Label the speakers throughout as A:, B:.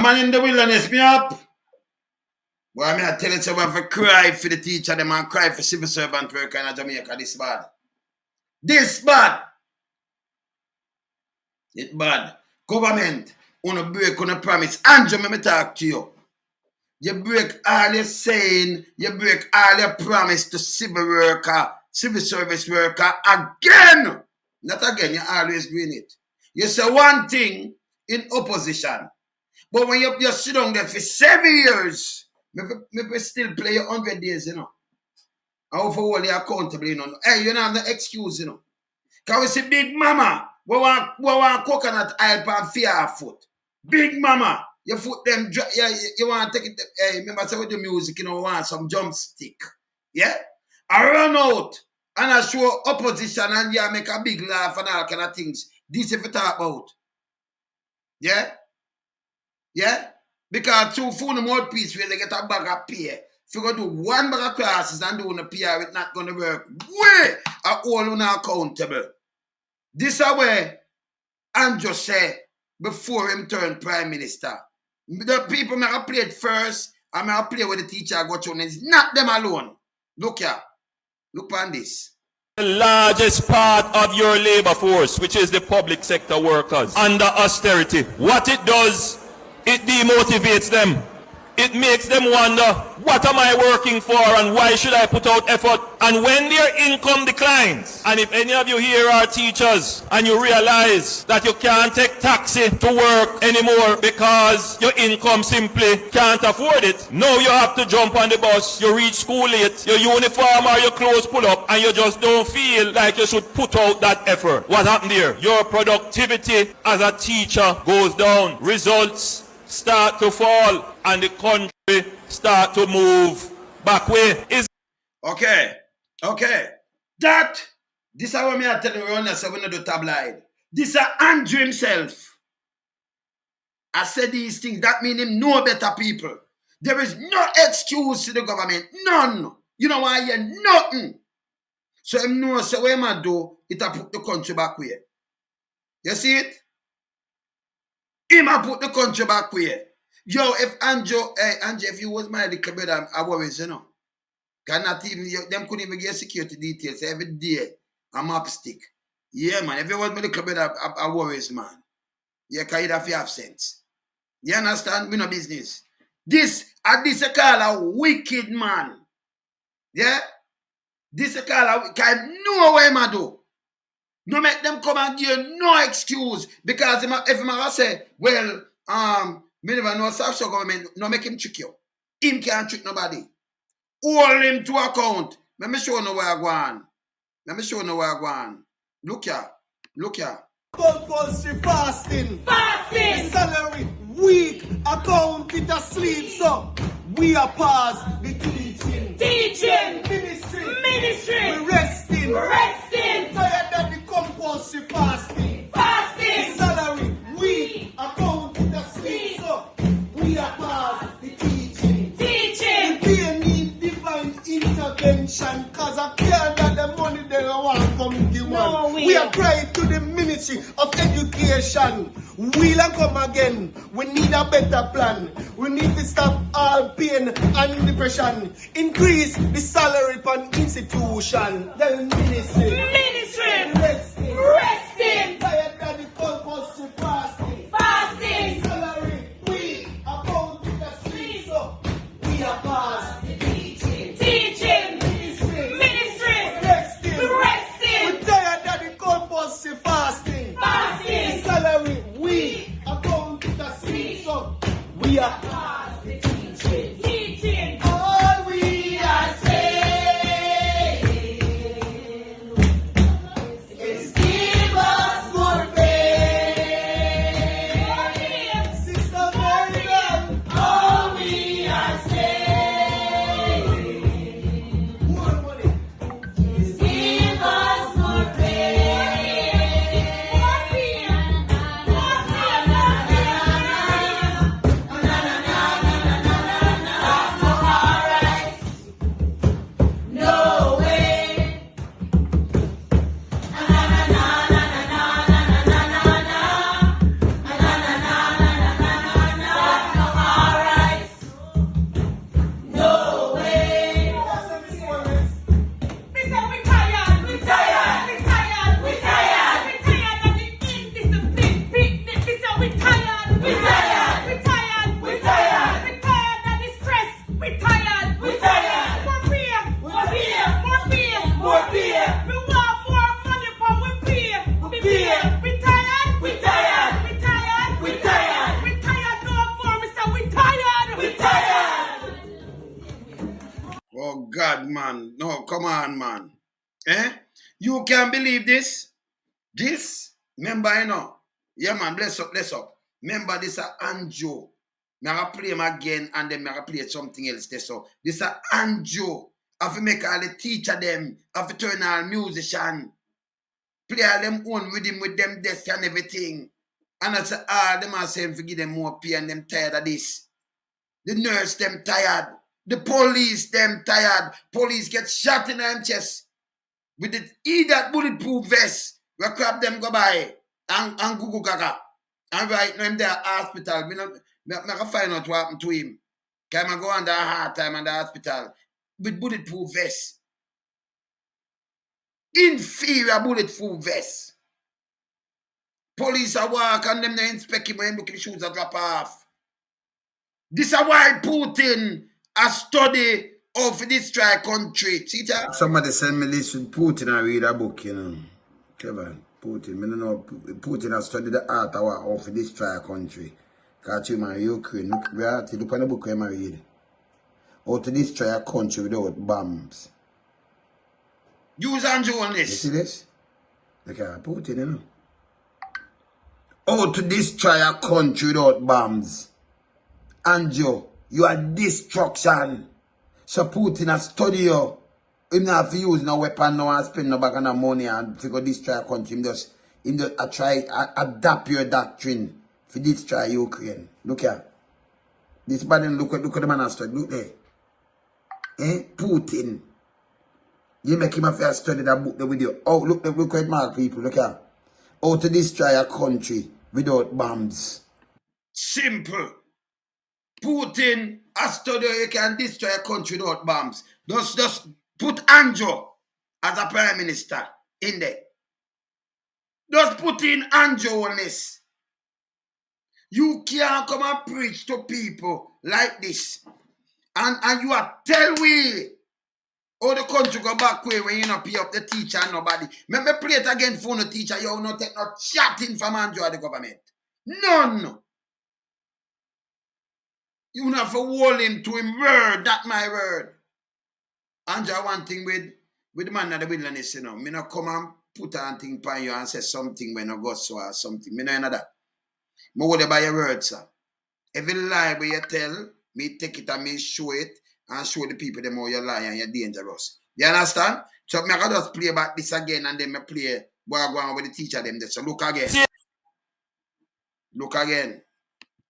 A: man in the wilderness, me up. Well, I mean, I tell you, so we have to cry for the teacher, them and cry for civil servant worker in Jamaica. This bad. This bad. It bad. Government, on a break, on a promise. Andrew, let me talk to you. You break all your saying, you break all your promise to civil worker, civil service worker again. Not again, you're always doing it. You say one thing in opposition. But when you sit down there for 7 years, maybe still play your 100 days, you know. How for all you accountable, you know. Hey, you don't have no excuse, you know. Because we see Big Mama, we want coconut oil and fear foot. Big Mama, your foot them, you want to take it, hey, remember I say with the music, you know, want some jump stick. Yeah? I run out and I show opposition and you make a big laugh and all kind of things. This if you talk about. Yeah? Yeah? Because two phone mouthpiece where they get a bag of pear. If you go do one bag of classes and do a pear, it's not going to work. Way are all unaccountable. This is where Andrew said before him turned prime minister. The people may have played first and may have played with the teacher got you. It's not them alone. Look here. Look on this.
B: The largest part of your labor force, which is the public sector workers, under austerity, what it does, it demotivates them. It makes them wonder, what am I working for and why should I put out effort? And when their income declines, and if any of you here are teachers and you realize that you can't take taxi to work anymore because your income simply can't afford it, now you have to jump on the bus, you reach school late, your uniform or your clothes pull up, and you just don't feel like you should put out that effort. What happened there? Your productivity as a teacher goes down. Results start to fall and the country start to move back way.
A: Okay. This is what me I tell you, so we not do tabloid. This is Andrew himself. I said these things, that mean him know better people. There is no excuse to the government. None. You know why? Nothing. So him know, so what him a do, it a put the country back way. You see it? Him a put the country back way. Yo, if Andrew, if you was my little brother, I worries, you know. Cannot even, them couldn't even get security details every day. A map stick. Yeah, man. If you was my little brother, I worries, man. Yeah, because you have sense. You understand? We no business. This a call a wicked man. Yeah? This a call a wicked, I know what him a do. No make them come and give you no excuse. Because if I say, well, me never know South Shore government, no make him trick you. Him can't trick nobody. Hold him to account. Let me show you where I go on. Look here.
C: Compulsory fasting. Salary weak. Account it asleep. So we are past the teaching. Ministry. We resting. Tired of the compulsory fasting. Salary weak. Account it asleep. So we are past the teaching. We need divine intervention because I care that the money they want come give one. We are praying to the Ministry of Education. We'll come again. We need a better plan. We need to stop all pain and depression. Increase the salary per institution. The ministry. Resting. Tired of the compulsory fasting. Salary we account to the street. So we are past the teaching. Ministry. Resting. We tired of the compulsory fasting. Salary we account to the street. So we are past the teaching. All we are saying is give us more pay. Sister Mary, all we are saying more money is give us more pay.
A: God, man. No, come on, man. Eh? You can believe this? This? Remember, you know. Yeah, man, bless up, bless up. Remember, this is Anjo. I'm going to play him again and then I'm going to play something else. So, this is Anjo. I have to make all the teacher them. I have to turn all musician. Play all them own rhythm with them desk and everything. And I say, them are saying to give them more pay and them tired of this. The nurse them tired. The police them tired. Police get shot in their chest. With that bulletproof vest. We crap them go by. And Gugu Gaga. And right now in the hospital. I can find out what happened to him. Can I go under a hard time in the hospital. With bulletproof vest. Inferior bulletproof vest. Police are walk and them they inspect him when look at the shoes that drop off. This is why Putin a study of this try country. See that? Somebody send me this with Putin and read a book, you know. Kevin, Putin. I don't know Putin has studied the art of this try country. Because you man Ukraine. Look on the book where I read. How to destroy a country without bombs. Use Andrew on this. You see this? Look at Putin, you know. How to destroy a country without bombs. Andrew, you are destruction. So Putin has studied you. He don't have to use no weapon now and spend no back on no money and to go destroy a country. He just try adapt your doctrine to destroy Ukraine. Look here. This body, look at the man has studied. Look there. Putin. You make him have to study that book there with you. Oh, look at mark people. Look here. How to destroy a country without bombs. Simple. Putin has studied you can destroy a country without bombs. Just put Anjo as a prime minister in there. Just put in Anjo on this. You can't come and preach to people like this. And you are tell we how the country go back way when you not pay up the teacher and nobody. Me play it again for the teacher. You not take no chatting from Anjo at the government. None. You not for hold him to him word. That my word. Anjo one thing with the man of the wilderness, you know. Me not come and put on thing upon you and say something when I go so or something. Me no know that. Me hold you by your word, sir. Every lie where you tell, me take it and me show it and show the people them how you lie and you're dangerous. You understand? So me can just play back this again and then me play what I go on with the teacher them there. So look again. Look again.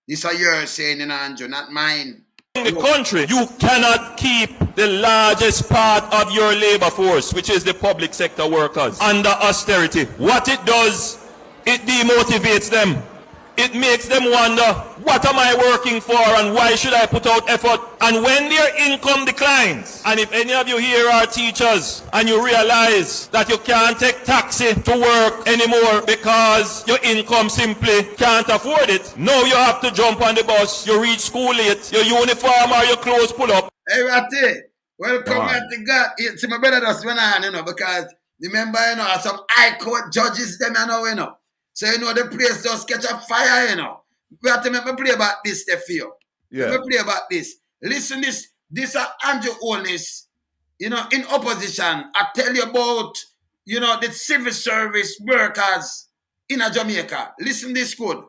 A: This is yours saying in Andrew, not mine.
B: In the country, you cannot keep the largest part of your labor force, which is the public sector workers, under austerity. What it does, it demotivates them. It makes them wonder, what am I working for and why should I put out effort? And when their income declines, and if any of you here are teachers and you realize that you can't take taxi to work anymore because your income simply can't afford it, now you have to jump on the bus, you reach school late, your uniform or your clothes pull up.
A: Hey, Ratty, welcome to God. See, my brother just went on, you know, because remember, you know, some high court judges, them, you know. So, you know, the place just catch a fire, you know. We have to make me play about this, the feel. Yeah. Let me play about this. Listen, this is Andrew Holness, you know, in opposition. I tell you about, you know, the civil service workers in Jamaica. Listen this good.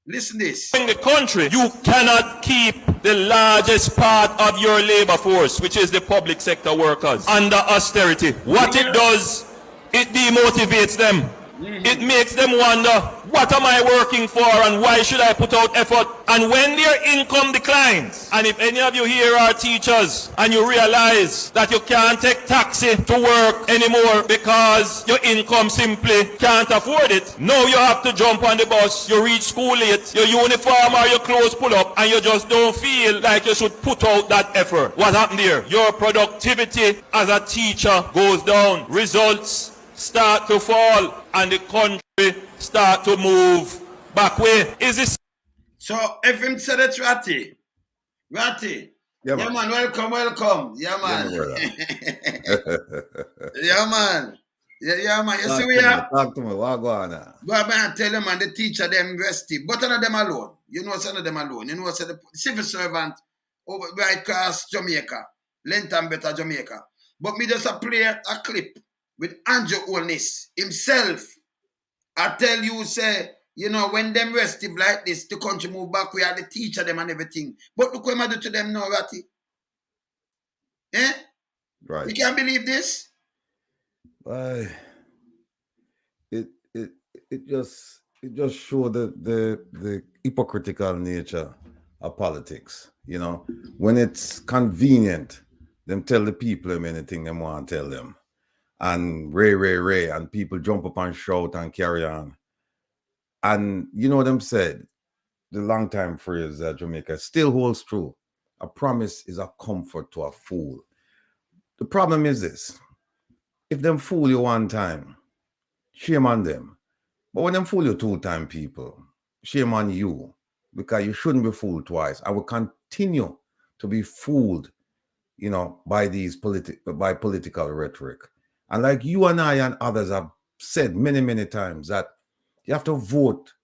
A: Listen this.
B: In the country, you cannot keep the largest part of your labor force, which is the public sector workers, under austerity. What it does, it demotivates them. It makes them wonder, what am I working for and why should I put out effort? And when their income declines, and if any of you here are teachers and you realize that you can't take taxi to work anymore because your income simply can't afford it, now you have to jump on the bus, you reach school late, your uniform or your clothes pull up, and you just don't feel like you should put out that effort. What happened there? Your productivity as a teacher goes down. Results start to fall and the country start to move back way. Is this?
A: So if him said it's Ratty. Yeah, man, welcome. Yeah, man. Yeah, man. Yeah, man. You see we are?
D: Talk to me. What go on now?
A: But man, tell them, man, the teacher, them university, but none of them alone. You know, some of them alone. You know, so the civil servant over right across Jamaica. length and better Jamaica. But me just play a clip with Andrew Holness himself. I tell you, say, when them restive like this, the country move back, we are the teacher them and everything. But look what I do to them now, Ratty. Eh?
D: Right.
A: You can't believe this?
D: It just shows the hypocritical nature of politics. When it's convenient, them tell the people them anything they want to tell them, and ray, and people jump up and shout and carry on. And them said, the long time phrase that Jamaica still holds true: a promise is a comfort to a fool. The problem is this: if them fool you one time, shame on them. But when them fool you 2 times, people, shame on you, because you shouldn't be fooled twice. I will continue to be fooled, by these political rhetoric. And like you and I and others have said many, many times, that you have to vote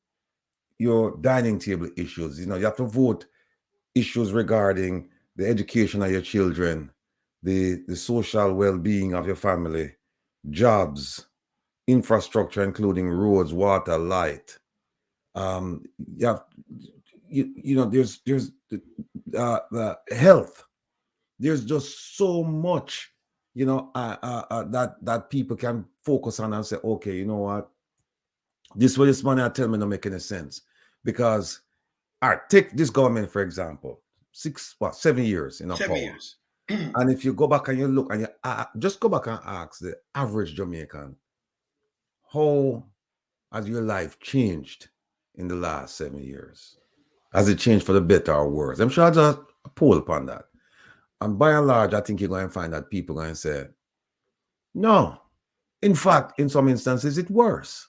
D: your dining table issues. You have to vote issues regarding the education of your children, the social well-being of your family, jobs, infrastructure, including roads, water, light. There's the health. There's just so much, that people can focus on and say, okay, you know what? This way, this money I tell me don't make any sense. Because, all right, take this government, for example, 7 years in a
A: 7
D: power.
A: years.
D: And if you go back and you look and you just go back and ask the average Jamaican, how has your life changed in the last 7 years? Has it changed for the better or worse? I'm sure I'll just poll upon that. And by and large, I think you're going to find that people are going to say, no. In fact, in some instances, it's worse.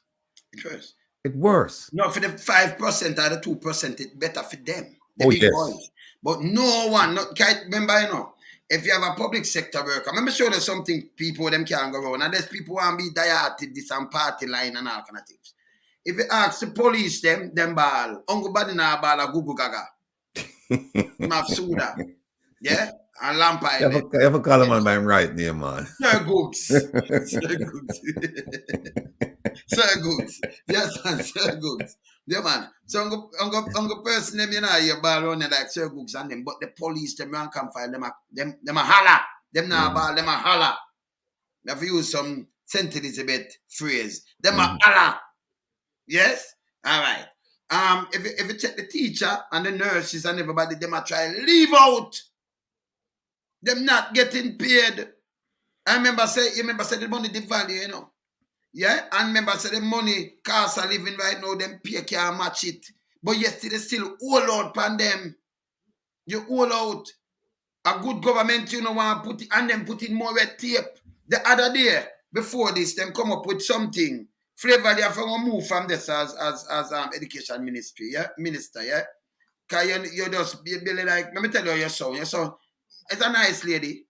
A: It's
D: worse.
A: No, for the 5% or the 2%, it's better for them. The big
D: Yes.
A: boys. But no one, remember, if you have a public sector worker, let me show you something people them can't go around. And there's people who want to be diated this and party line and all kind of things. If you ask the police them ball, Uncle Badina ball a Google Gaga. Mafsuda. Yeah? And Lampa.
D: You ever call him on my right name, man?
A: Sir Goods. Sir Goods. Sir Goods. Yes, man, Sir Goods. Yeah, man. So, Uncle person, them, you ball around like Sir Goods and them, but the police, them, run come file, them a holla. Them now ball, them a holla. You have to use some St. Elizabeth phrase. Them a holla. Yes? All right. If you check the teacher and the nurses and everybody, them a try leave out. Them not getting paid. I remember say the money the value, Yeah, and remember say the money cost of living right now, them pay can't match it. But yesterday still all out pan them. You all out. A good government, want to put it and then put in more red tape. The other day, before this, them come up with something. Flavor they have to move from this as education ministry, yeah, minister, yeah. Cause you just be like, let me tell you your son it's a nice lady.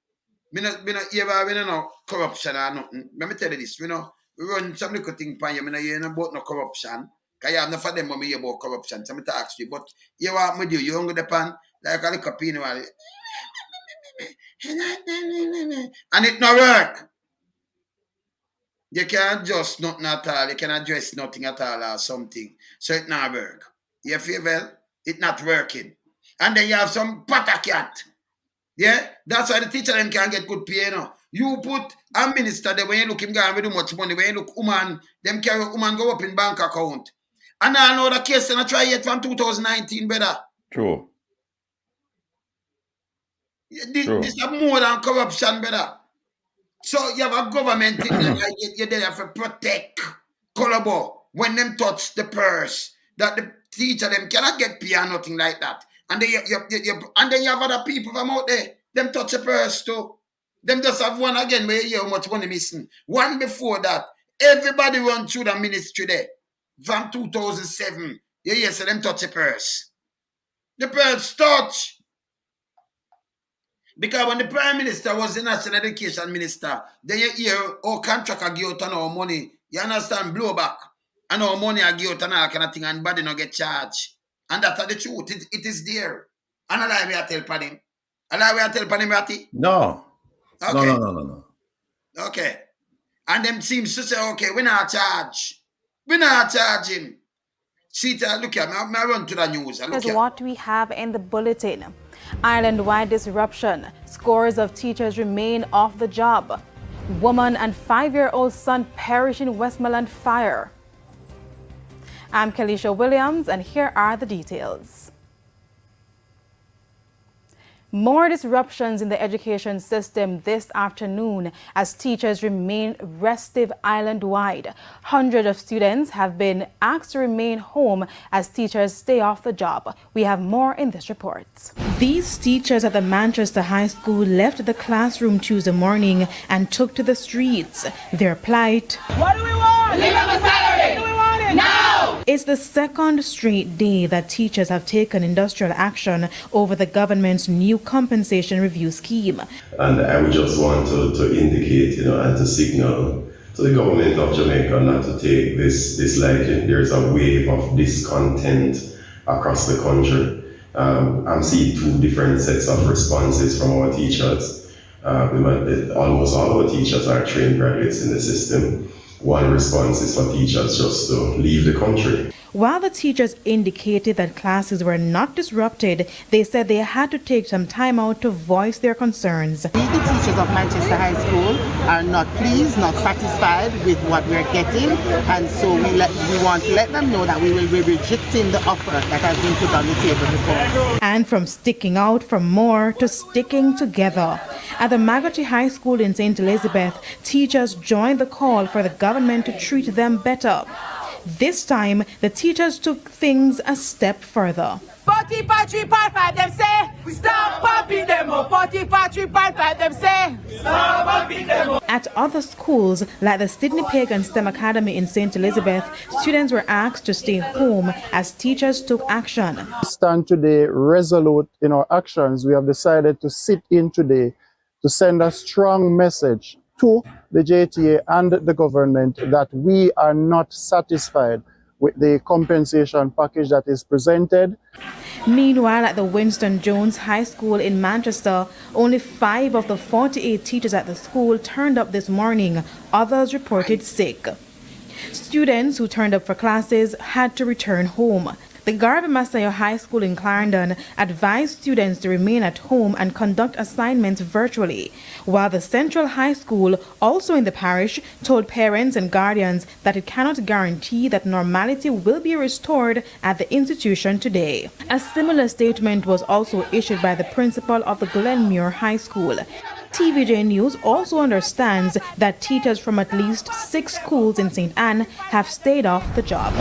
A: We not no corruption or nothing. Let me tell you this, we run some little thing pan you, me no hear about no corruption. Cause you have enough of them when me hear about corruption. So me to ask you, but you want me do you hungry the pan like a little pin and it no work. You can't adjust nothing at all. You can address nothing at all or something. So it not work. You feel well? It not working. And then you have some pata cat. Yeah? That's why the teacher them can't get good pay, You put a minister there when you look him going with too much money. When you look woman, them carry woman go up in bank account. And I know the case and I try it from 2019, brother.
D: True.
A: This is more than corruption, brother. So you have a government thing that you're there to protect Colombo when them touch the purse. That the teacher them cannot get pay or nothing like that. And then you have other people from out there, them touch the purse too. Them just have one again where you hear how much money missing. One before that, everybody run through the ministry there. From 2007, you hear so them touch the purse. The purse touch. Because when the Prime Minister was the National Education Minister, then you hear, contract I give out and our money, you understand, blowback. And our money I give out and all kind of thing, and body not get charged. And that's the truth. It is there. And I lie me I tell Paddy. Allow we tell Panimati?
D: No. No,
A: Okay.
D: no.
A: Okay. And them seems to say, okay, we not charge. We not charge him. See, look here, I run to the news. Look
E: Here's
A: here.
E: what we have in the bulletin. Island-wide disruption. Scores of teachers remain off the job. Woman and 5-year-old son perish in Westmoreland fire. I'm Kelisha Williams, and here are the details. More disruptions in the education system this afternoon as teachers remain restive island-wide. Hundreds of students have been asked to remain home as teachers stay off the job. We have more in this report. These teachers at the Manchester High School left the classroom Tuesday morning and took to the streets. Their plight.
C: What do we want? Live up a salary. Do we want it? Now!
E: It's the second straight day that teachers have taken industrial action over the government's new compensation review scheme.
F: And I would just want to indicate, and to signal to the government of Jamaica not to take this lightly. There's a wave of discontent across the country. I'm seeing two different sets of responses from our teachers. Almost all our teachers are trained graduates in the system. One response is for teachers just to leave the country.
E: While the teachers indicated that classes were not disrupted, they said they had to take some time out to voice their concerns.
G: We, the teachers of Manchester High School, are not pleased, not satisfied with what we're getting, and so we want to let them know that we will be rejecting the offer that has been put on the table before.
E: And from sticking out for more to sticking together. At the Gov't High School in St. Elizabeth, teachers joined the call for the government to treat them better. This time, the teachers took things a step further.
C: 45 them say, stop pumping them up. 45 them say, stop pumping them up.
E: At other schools, like the Sydney Pagan STEM Academy in St. Elizabeth, students were asked to stay home as teachers took action.
H: Stand today resolute in our actions. We have decided to sit in today to send a strong message to the JTA and the government that we are not satisfied with the compensation package that is presented.
E: Meanwhile, at the Winston Jones High School in Manchester, only 5 of the 48 teachers at the school turned up this morning. Others reported sick. Students who turned up for classes had to return home. The Garvey Masayo High School in Clarendon advised students to remain at home and conduct assignments virtually, while the Central High School, also in the parish, told parents and guardians that it cannot guarantee that normality will be restored at the institution today. A similar statement was also issued by the principal of the Glenmuir High School. TVJ News also understands that teachers from at least 6 schools in St. Anne have stayed off the job.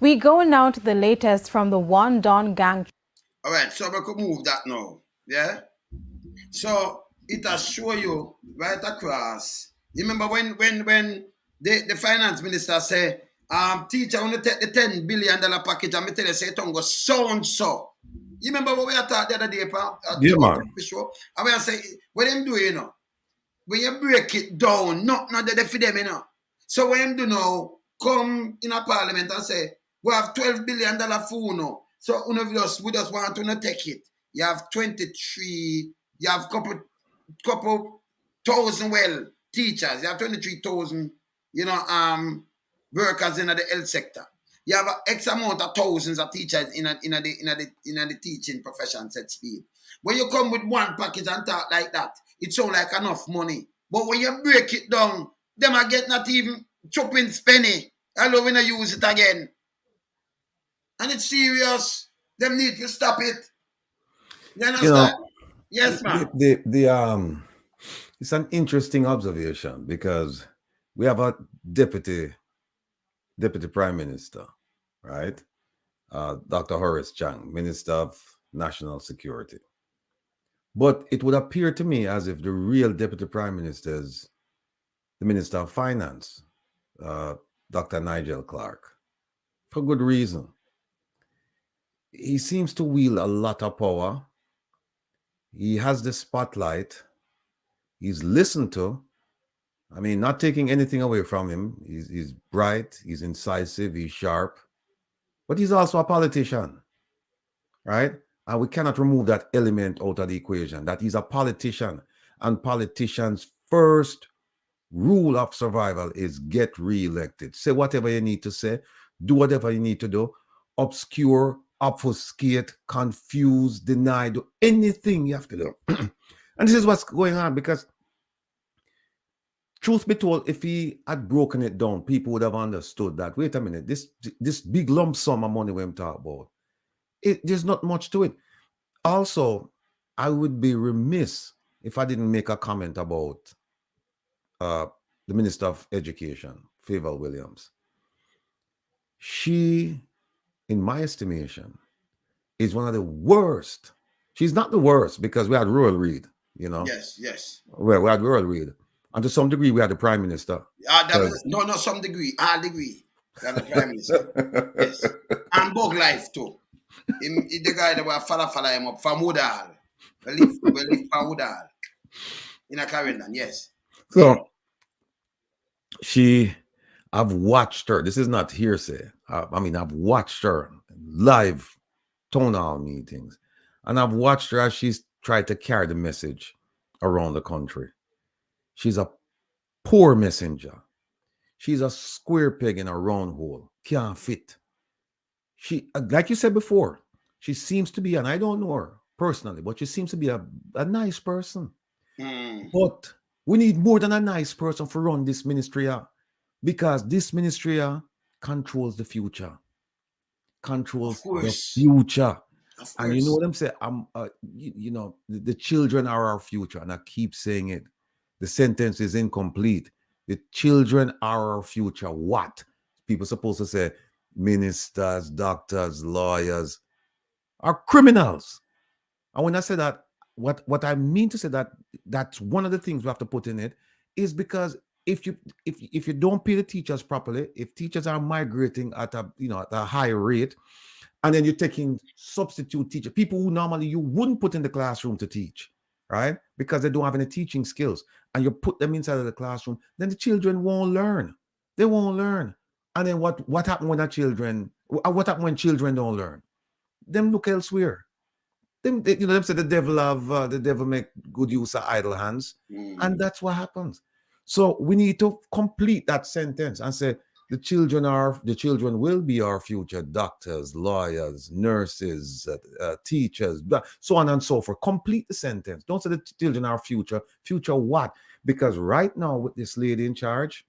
E: We go now to the latest from the One Don gang.
A: All right, so we could move that now. Yeah? So it has show you right across. You remember when the finance minister say, teacher, want to take the $10 billion package and me tell you say it don't go so and so. You remember what we had talked the other day, pa?
D: Yeah, man.
A: And we say, what them do, when you break it down, not the for them, So what them do now, come in a parliament and say, we have $12 billion for Uno. So we just want to take it. You have 23, you have couple thousand teachers. You have 23,000, workers in the health sector. You have X amount of thousands of teachers in the teaching profession, set speed. When you come with one package and talk like that, it sounds like enough money. But when you break it down, them are get not even chopping penny. Hello, when I use it again. And it's serious. Them need to stop it. You understand? Yes, ma'am.
D: It's an interesting observation because we have a deputy prime minister, right? Dr. Horace Chang, Minister of National Security. But it would appear to me as if the real deputy prime minister is the Minister of Finance, Dr. Nigel Clark, for good reason. He seems to wield a lot of power. He has the spotlight. He's listened to. I mean, not taking anything away from him. He's bright, he's incisive, he's sharp. But he's also a politician, right? And we cannot remove that element out of the equation. That he's a politician. And politicians' first rule of survival is get re-elected. Say whatever you need to say. Do whatever you need to do. Obscure, obfuscate, confuse, deny. Do anything you have to do. And this is what's going on, because truth be told, if he had broken it down, people would have understood that, wait a minute, this big lump sum of money we're talking about, there's not much to it. Also, I would be remiss if I didn't make a comment about the Minister of Education, Favor Williams. She, in my estimation, is one of the worst. She's not the worst, because we had Royal Reid, you know.
A: Yes.
D: Well, we had Royal Reid. And to some degree, we had the Prime Minister.
A: No, some degree. All degree. We had the Prime Minister. Yes. And Bug Life, too. The guy that will follow him up from Woodall. We live from Woodall. In a Caribbean, yes.
D: So, I've watched her. This is not hearsay. I've watched her live town hall meetings. And I've watched her as she's tried to carry the message around the country. She's a poor messenger. She's a square peg in a round hole. Can't fit. She, like you said before, she seems to be, and I don't know her personally, but she seems to be a nice person. But we need more than a nice person to run this ministry, because this ministry controls the future. Controls the future. And you know what I'm saying? The children are our future, and I keep saying it. The sentence is incomplete. The children are our future. What? People supposed to say ministers, doctors, lawyers are criminals. And when I say that, what I mean to say that's one of the things we have to put in it, is because if you don't pay the teachers properly, if teachers are migrating at a high rate, and then you're taking substitute teachers, people who normally you wouldn't put in the classroom to teach, right? Because they don't have any teaching skills, and you put them inside of the classroom, then the children won't learn. They won't learn. And then what happens when what happens when children don't learn? Them look elsewhere. Them say the devil make good use of idle hands. And that's what happens. So we need to complete that sentence and say the children will be our future: doctors, lawyers, nurses, teachers, so on and so forth. Complete the sentence. Don't say the children are our future. Future what? Because right now with this lady in charge,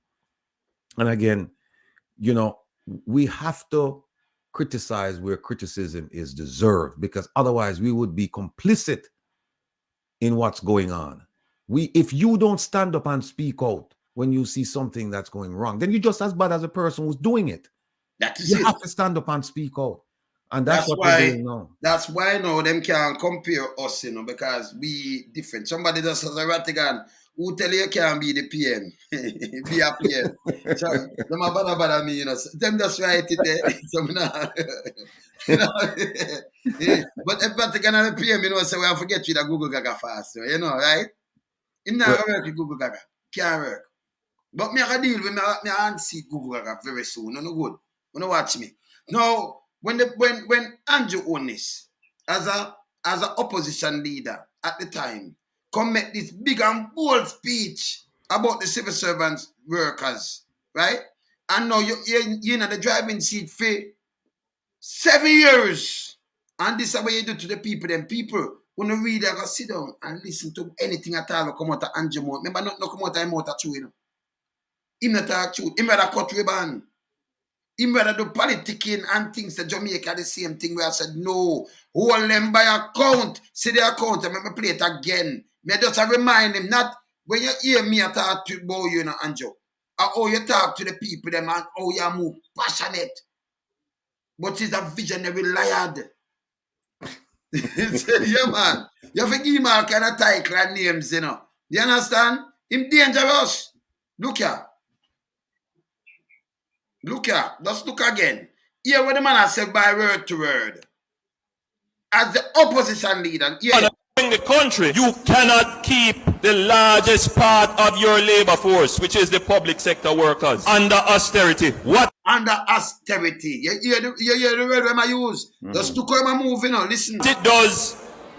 D: and again, we have to criticize where criticism is deserved, because otherwise we would be complicit in what's going on. If you don't stand up and speak out when you see something that's going wrong, then you're just as bad as a person who's doing it. You have to stand up and speak out. And that's what we're doing now.
A: That's why now them can't compare us, because we different. Somebody just has a Rattigan who tell you can't be the PM. Be a PM. So them bother me, Them just write it there. So But if Rattigan and the PM, so we have to get rid of Google Gaga fast, right? Him not work with Google Gaga. Can't work. But me I deal with me and see Google Gaga very soon. No good. You watch me. Now, when Andrew owned this as a opposition leader at the time, come make this big and bold speech about the civil servants workers, right? And now you're in the driving seat for 7 years. And this is what you do to the people. Them people when you read, I go sit down and listen to anything at all come out of Andrew mouth. Remember, not come out of him out truth, Him not talk truth. Him rather cut ribbon. Him rather do politicking and things that Jamaica the same thing where I said, no, hold them by account. See the account and make me play it again. Me just remind him, not when you hear me talk to about you, Andrew, or how you talk to the people them and how you move passionate. But he's a visionary liar. Yeah, man. You have to give him all kind of title and names, You understand? Him dangerous. Look here. Just look again. Here what the man has said by word to word. As the opposition leader. Yeah.
B: In the country, you cannot keep the largest part of your labor force, which is the public sector workers, under austerity. What?
A: under austerity. You hear the word when I use? Just to come and move, listen.
B: What it does,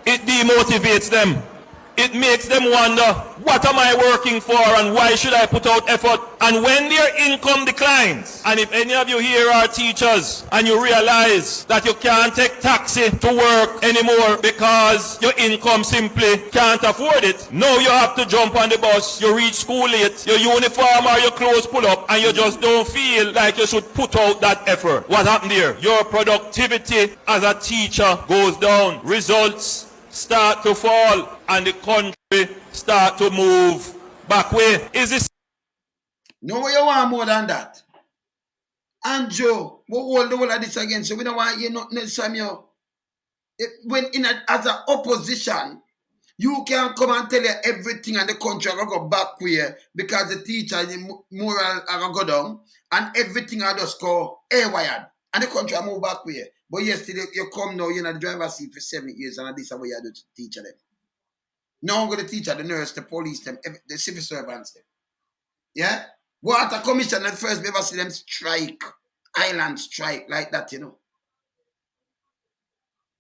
B: it demotivates them. It makes them wonder, what am I working for and why should I put out effort? And when their income declines, and if any of you here are teachers and you realize that you can't take taxi to work anymore because your income simply can't afford it, now you have to jump on the bus, you reach school late, your uniform or your clothes pull up, and you just don't feel like you should put out that effort. What happened there? Your productivity as a teacher goes down. Results start to fall and the country start to move back way. Is this?
A: No way you want more than that. And Joe, we hold the whole of this again, so we don't want you nothing else from you. As an opposition, you can come and tell you everything and the country are going to go back way because the teacher, the moral are going to go down and everything are just go haywire and the country are move back way. But yesterday, you come now, you're in the driver's seat for 7 years, and this is what you do to teach them. Now I'm going to teach the nurse, the police, them, the civil servants. Them. Yeah? Water Commission, at first, we ever see them strike, island strike, like that, You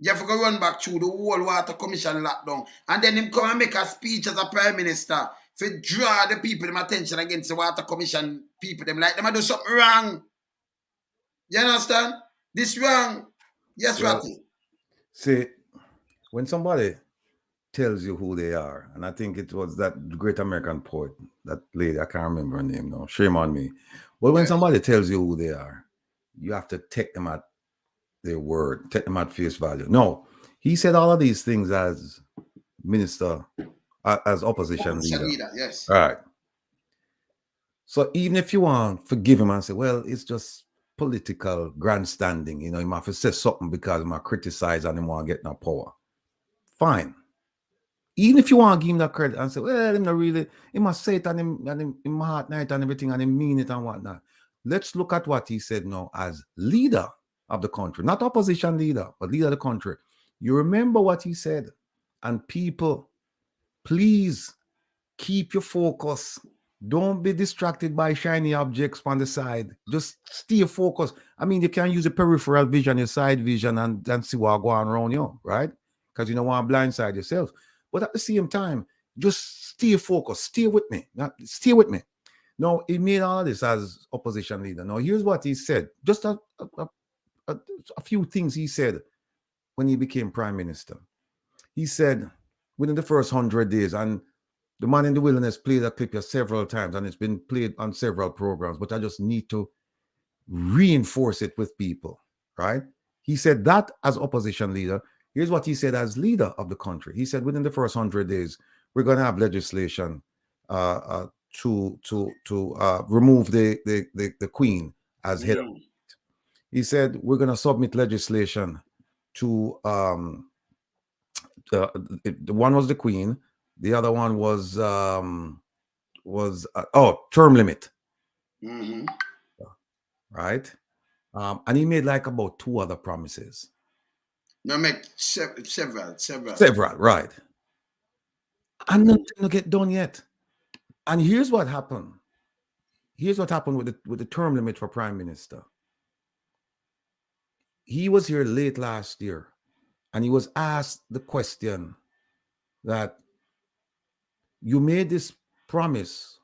A: have to go run back through the whole Water Commission lockdown. And then him come and make a speech as a Prime Minister to draw the people, them attention against the Water Commission people, them like them do something wrong. You understand? This wrong. Yes,
D: Well,
A: Ratty.
D: See, when somebody tells you who they are, and I think it was that great American poet, that lady, I can't remember her name now, shame on me. Well, when somebody tells you who they are, you have to take them at their word, take them at face value. No, he said all of these things as minister, as opposition leader.
A: Yes.
D: All right. So even if you want, forgive him and say, well, it's just political grandstanding. He might have said something because he might criticize and he want to get no power. Fine. Even if you want to give him that credit and say, well, him not really, he must say it and him heart night and everything and he mean it and whatnot. Let's look at what he said now as leader of the country, not opposition leader, but leader of the country. You remember what he said, and people, please keep your focus. Don't be distracted by shiny objects on the side. Just stay focused. I mean, you can use a peripheral vision, your side vision, and see what's going around you, right? Because you don't want to blindside yourself. But at the same time, just stay focused. Stay with me. Stay with me. Now, he made all of this as opposition leader. Now, here's what he said. Just a few things he said when he became prime minister. He said, within the first 100 days, and the Man in the Wilderness played that clip here several times, and it's been played on several programs, but I just need to reinforce it with people, right? He said that as opposition leader. Here's what he said as leader of the country. He said within the first 100 days, we're going to have legislation to remove the Queen as head of it. He said we're going to submit legislation to the one was the Queen. The other one was term limit. Right? And he made like about 2 other promises.
A: No, make several.
D: Several, right. And nothing to get done yet. And here's what happened. Here's what happened with the term limit for prime minister. He was here late last year, and he was asked the question that you made this promise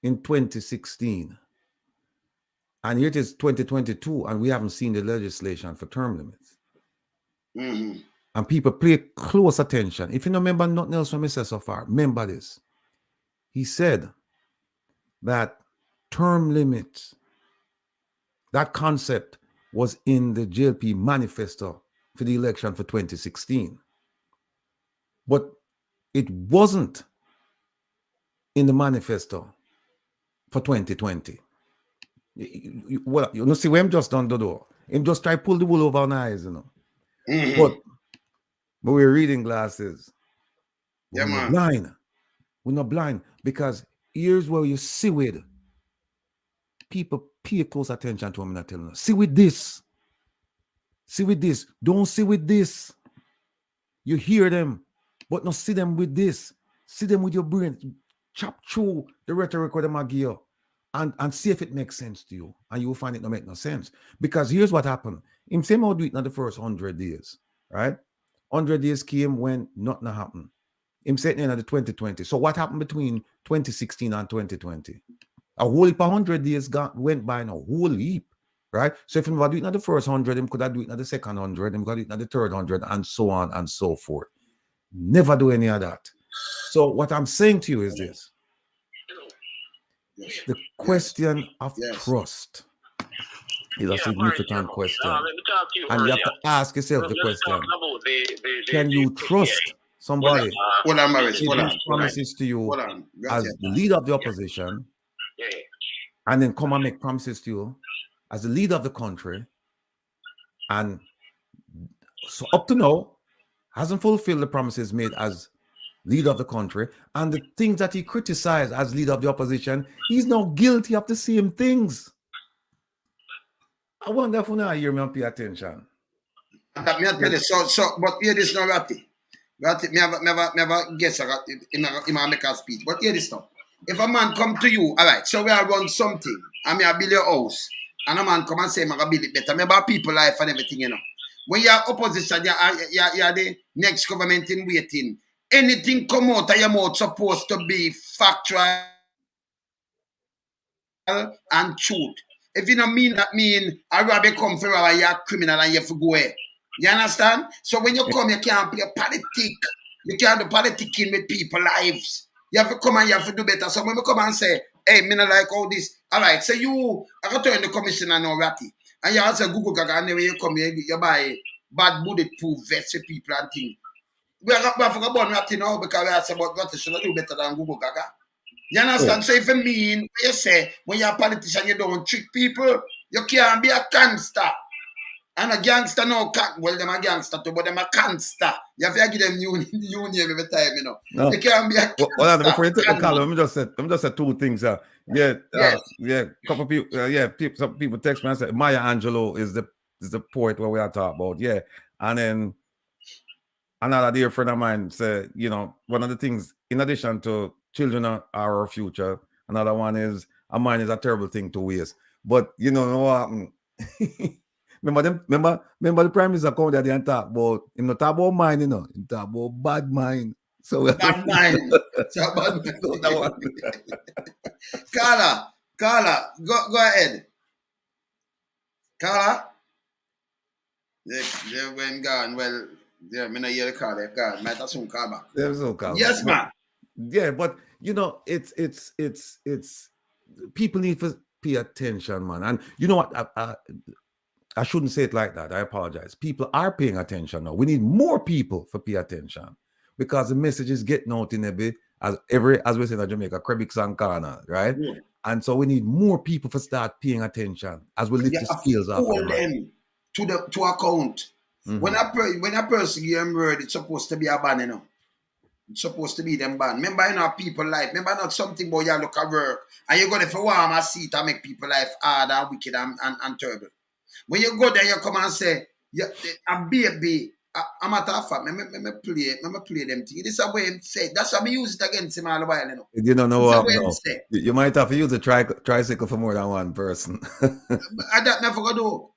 D: in 2016, and here it is 2022, and we haven't seen the legislation for term limits. And people pay close attention. If you don't remember nothing else from me said so far, remember this. He said that term limits, that concept was in the JLP manifesto for the election for 2016. But it wasn't in the manifesto for 2020. Well, you know, see, when I'm just on the door, him just try to pull the wool over our eyes, But we're reading glasses.
A: Yeah,
D: we're
A: man.
D: blind. We're not blind, because here's where you see with people pay close attention to him and telling us, see with this. See with this. Don't see with this. You hear them, but not see them with this. See them with your brain. Chop through the rhetoric of them give you. and see if it makes sense to you. And you will find it don't make no sense. Because here's what happened. Him same how do it in the first 100 days, right? 100 days came when nothing happened. Him said in the 2020. So what happened between 2016 and 2020? A whole heap of 100 days went by now, whole heap, right? So if him do it in the first 100, him could have do it in the second 100, him could do it in the third 100, and so on and so forth. Never do any of that. So what I'm saying to you is this. The question of trust is a significant question. And you have to ask yourself the question, can you trust somebody
A: Hold on, Maurice.
D: who promises to you as the leader of the opposition and then come and make promises to you as the leader of the country, and so up to now hasn't fulfilled the promises made as leader of the country, and the things that he criticized as leader of the opposition, he's now guilty of the same things. I wonder if you now hear me and pay attention.
A: That me tell you, but hear this now, Ratty. Ratty, me have guess in my make a speech. But hear this now. If a man come to you, all right, so we are run something, and me a build your house, and a man come and say, I build it better. Me about people life and everything, you know. When you are opposition, you are the next government in waiting. Anything come out of your mouth supposed to be factual and truth. If you don't mean that, I rather come for you're a criminal and you have to go away. You understand? So when you come, you can't play politic. You can't do politicking with people's lives. You have to come and you have to do better. So when we come and say, hey, me not like all this. All right, so I got to turn the commissioner now, Ratty. And you also Google Gaga, and then when you come here, you buy bad bulletproof vests for people and things. We have to go Ratty now because we are saying about Ratty should do better than Google Gaga. You understand? So if you mean, when you say, when you're a politician, you don't trick people, you can't be a gangster. And a gangster no well, them a gangster too, but them a gangster. You have to give them new name every time, you know. No. You can't be a gangster.
D: Well, before you take the call, let me just say two things. Couple people, some people text me and say Maya Angelou is the poet where we are talking about. Yeah. And then another dear friend of mine said, you know, one of the things, in addition to children are our future, another one is a mind is a terrible thing to waste. But you know what happened? Remember the Prime Minister come there and talk about him not talk about mind, you know, he talk about bad mind. So
A: bad mind. So bad mind. Carla, go ahead. Carla? They went gone. Well, yeah, me not hear the call, they've gone. Might have soon call back.
D: There's no call.
A: Yes, man.
D: Yeah, but you know, it's people need to pay attention, man. And you know what? I shouldn't say it like that. I apologize. People are paying attention now. We need more people to pay attention because the message is getting out in a bit as we say in Jamaica, Krebix and Kana, right? Yeah. And so we need more people to start paying attention as we lift the skills up.
A: Hold them to account. Mm-hmm. When a person give them word, it's supposed to be a ban, you know. It's supposed to be them ban. Remember, you know, people life. Remember, not something about you look at work and you go there for warm a seat and make people life hard and wicked and terrible. When you go there, you come and say, I'm baby, I'm at a fact, me play them things. This is what him say. That's why I use it against him all the while, you know.
D: You don't know what no. You might have to use a tricycle for more than one person.
A: I don't never go do.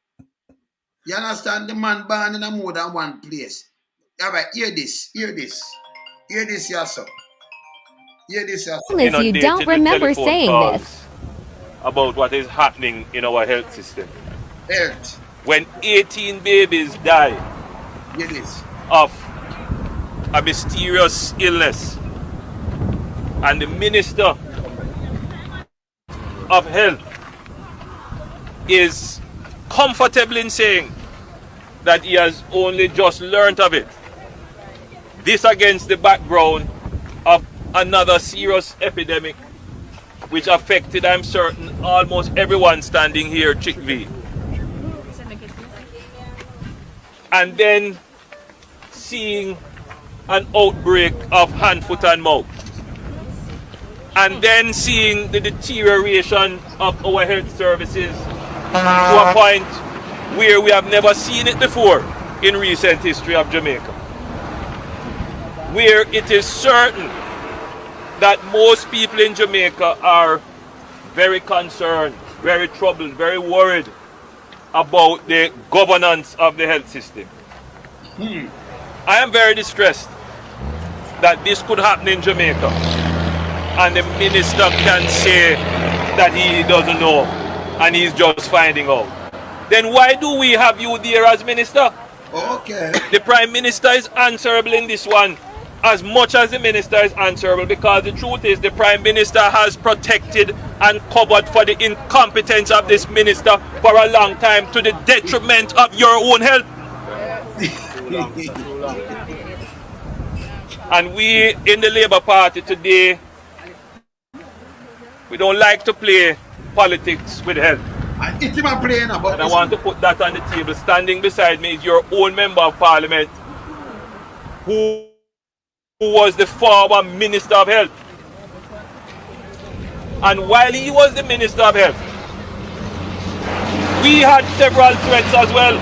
A: You understand? The man born in a more than one place. All right, hear this, yourself.
I: If you don't remember saying this.
B: About what is happening in our health system.
A: Health.
B: When 18 babies die of a mysterious illness, and the Minister of Health is comfortable in saying that he has only just learnt of it. This against the background of another serious epidemic which affected, I'm certain, almost everyone standing here, Chickville. And then seeing an outbreak of hand, foot and mouth. And then seeing the deterioration of our health services to a point where we have never seen it before in recent history of Jamaica. Where it is certain that most people in Jamaica are very concerned, very troubled, very worried about the governance of the health system. I am very distressed that this could happen in Jamaica and the minister can say that he doesn't know and he's just finding out. Then why do we have you there as minister?
A: Okay.
B: The Prime Minister is answerable in this one as much as the minister is answerable, because the truth is the Prime Minister has protected and covered for the incompetence of this minister for a long time to the detriment of your own health. And we in the Labour Party today, we don't like to play politics with health.
A: It's him playing about.
B: And I want to put that on the table. Standing beside me is your own member of parliament who was the former Minister of Health. And while he was the Minister of Health, we had several threats as well.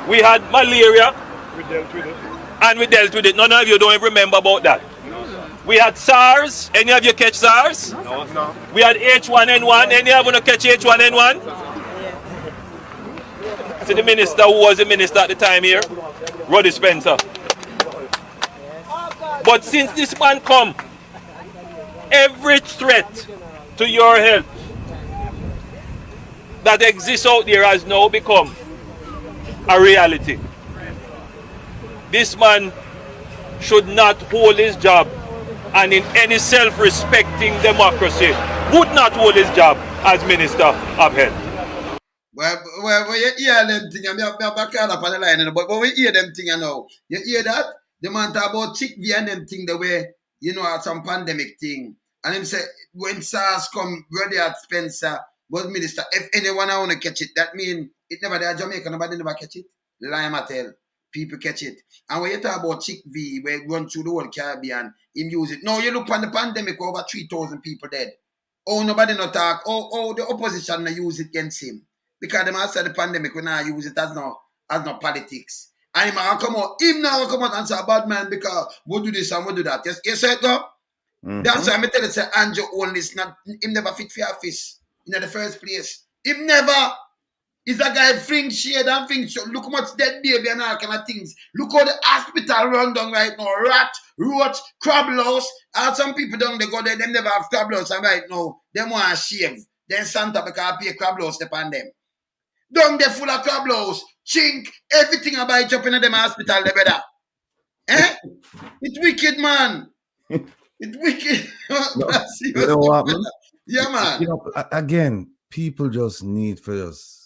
B: We had malaria.
J: We dealt with it.
B: And we dealt with it. None of you don't even remember about that. We had SARS. Any of you catch SARS?
J: No.
B: We had H1N1. Any of you not catch H1N1? See the minister who was the minister at the time here? Roddy Spencer. But since this man come, every threat to your health that exists out there has now become a reality. This man should not hold his job, and in any self-respecting democracy would not hold his job as Minister of Health.
A: Well, you hear them thing, I'm back up on the line, but when we hear them thing now, you hear that? The man talk about chick-V and them thing the way, you know, at some pandemic thing. And him say, when SARS come, Roddy Spencer was minister, if anyone I want to catch it, that mean it never there Jamaica, nobody never catch it. Lie I tell. People catch it. And when you talk about chick-V, where it run through the whole Caribbean, him use it. Now you look on the pandemic, over 3,000 people dead. Oh, nobody not talk. Oh, the opposition not use it against him. Because them outside the pandemic, we not use it as no politics. And him come out, him now come out and say a bad man because we do this and we do that. Yes, sir, go. That's why I tell you, say Andrew only is not, him never fit for office in the first place. Him never. Is a guy fling shade and fling so look how much dead baby and all kind of things. Look how the hospital run down right now. Rat, roach, crab louse. And some people down they go there, them never have crab louse, and right now, them want to shave. Then Santa because pay crab louse upon them. Down there full of crab louse, chink, everything about it up in them hospital, they better. Eh? It's wicked, man. It's wicked.
D: No, you know what, man?
A: Yeah, man.
D: You know, again, people just need for us.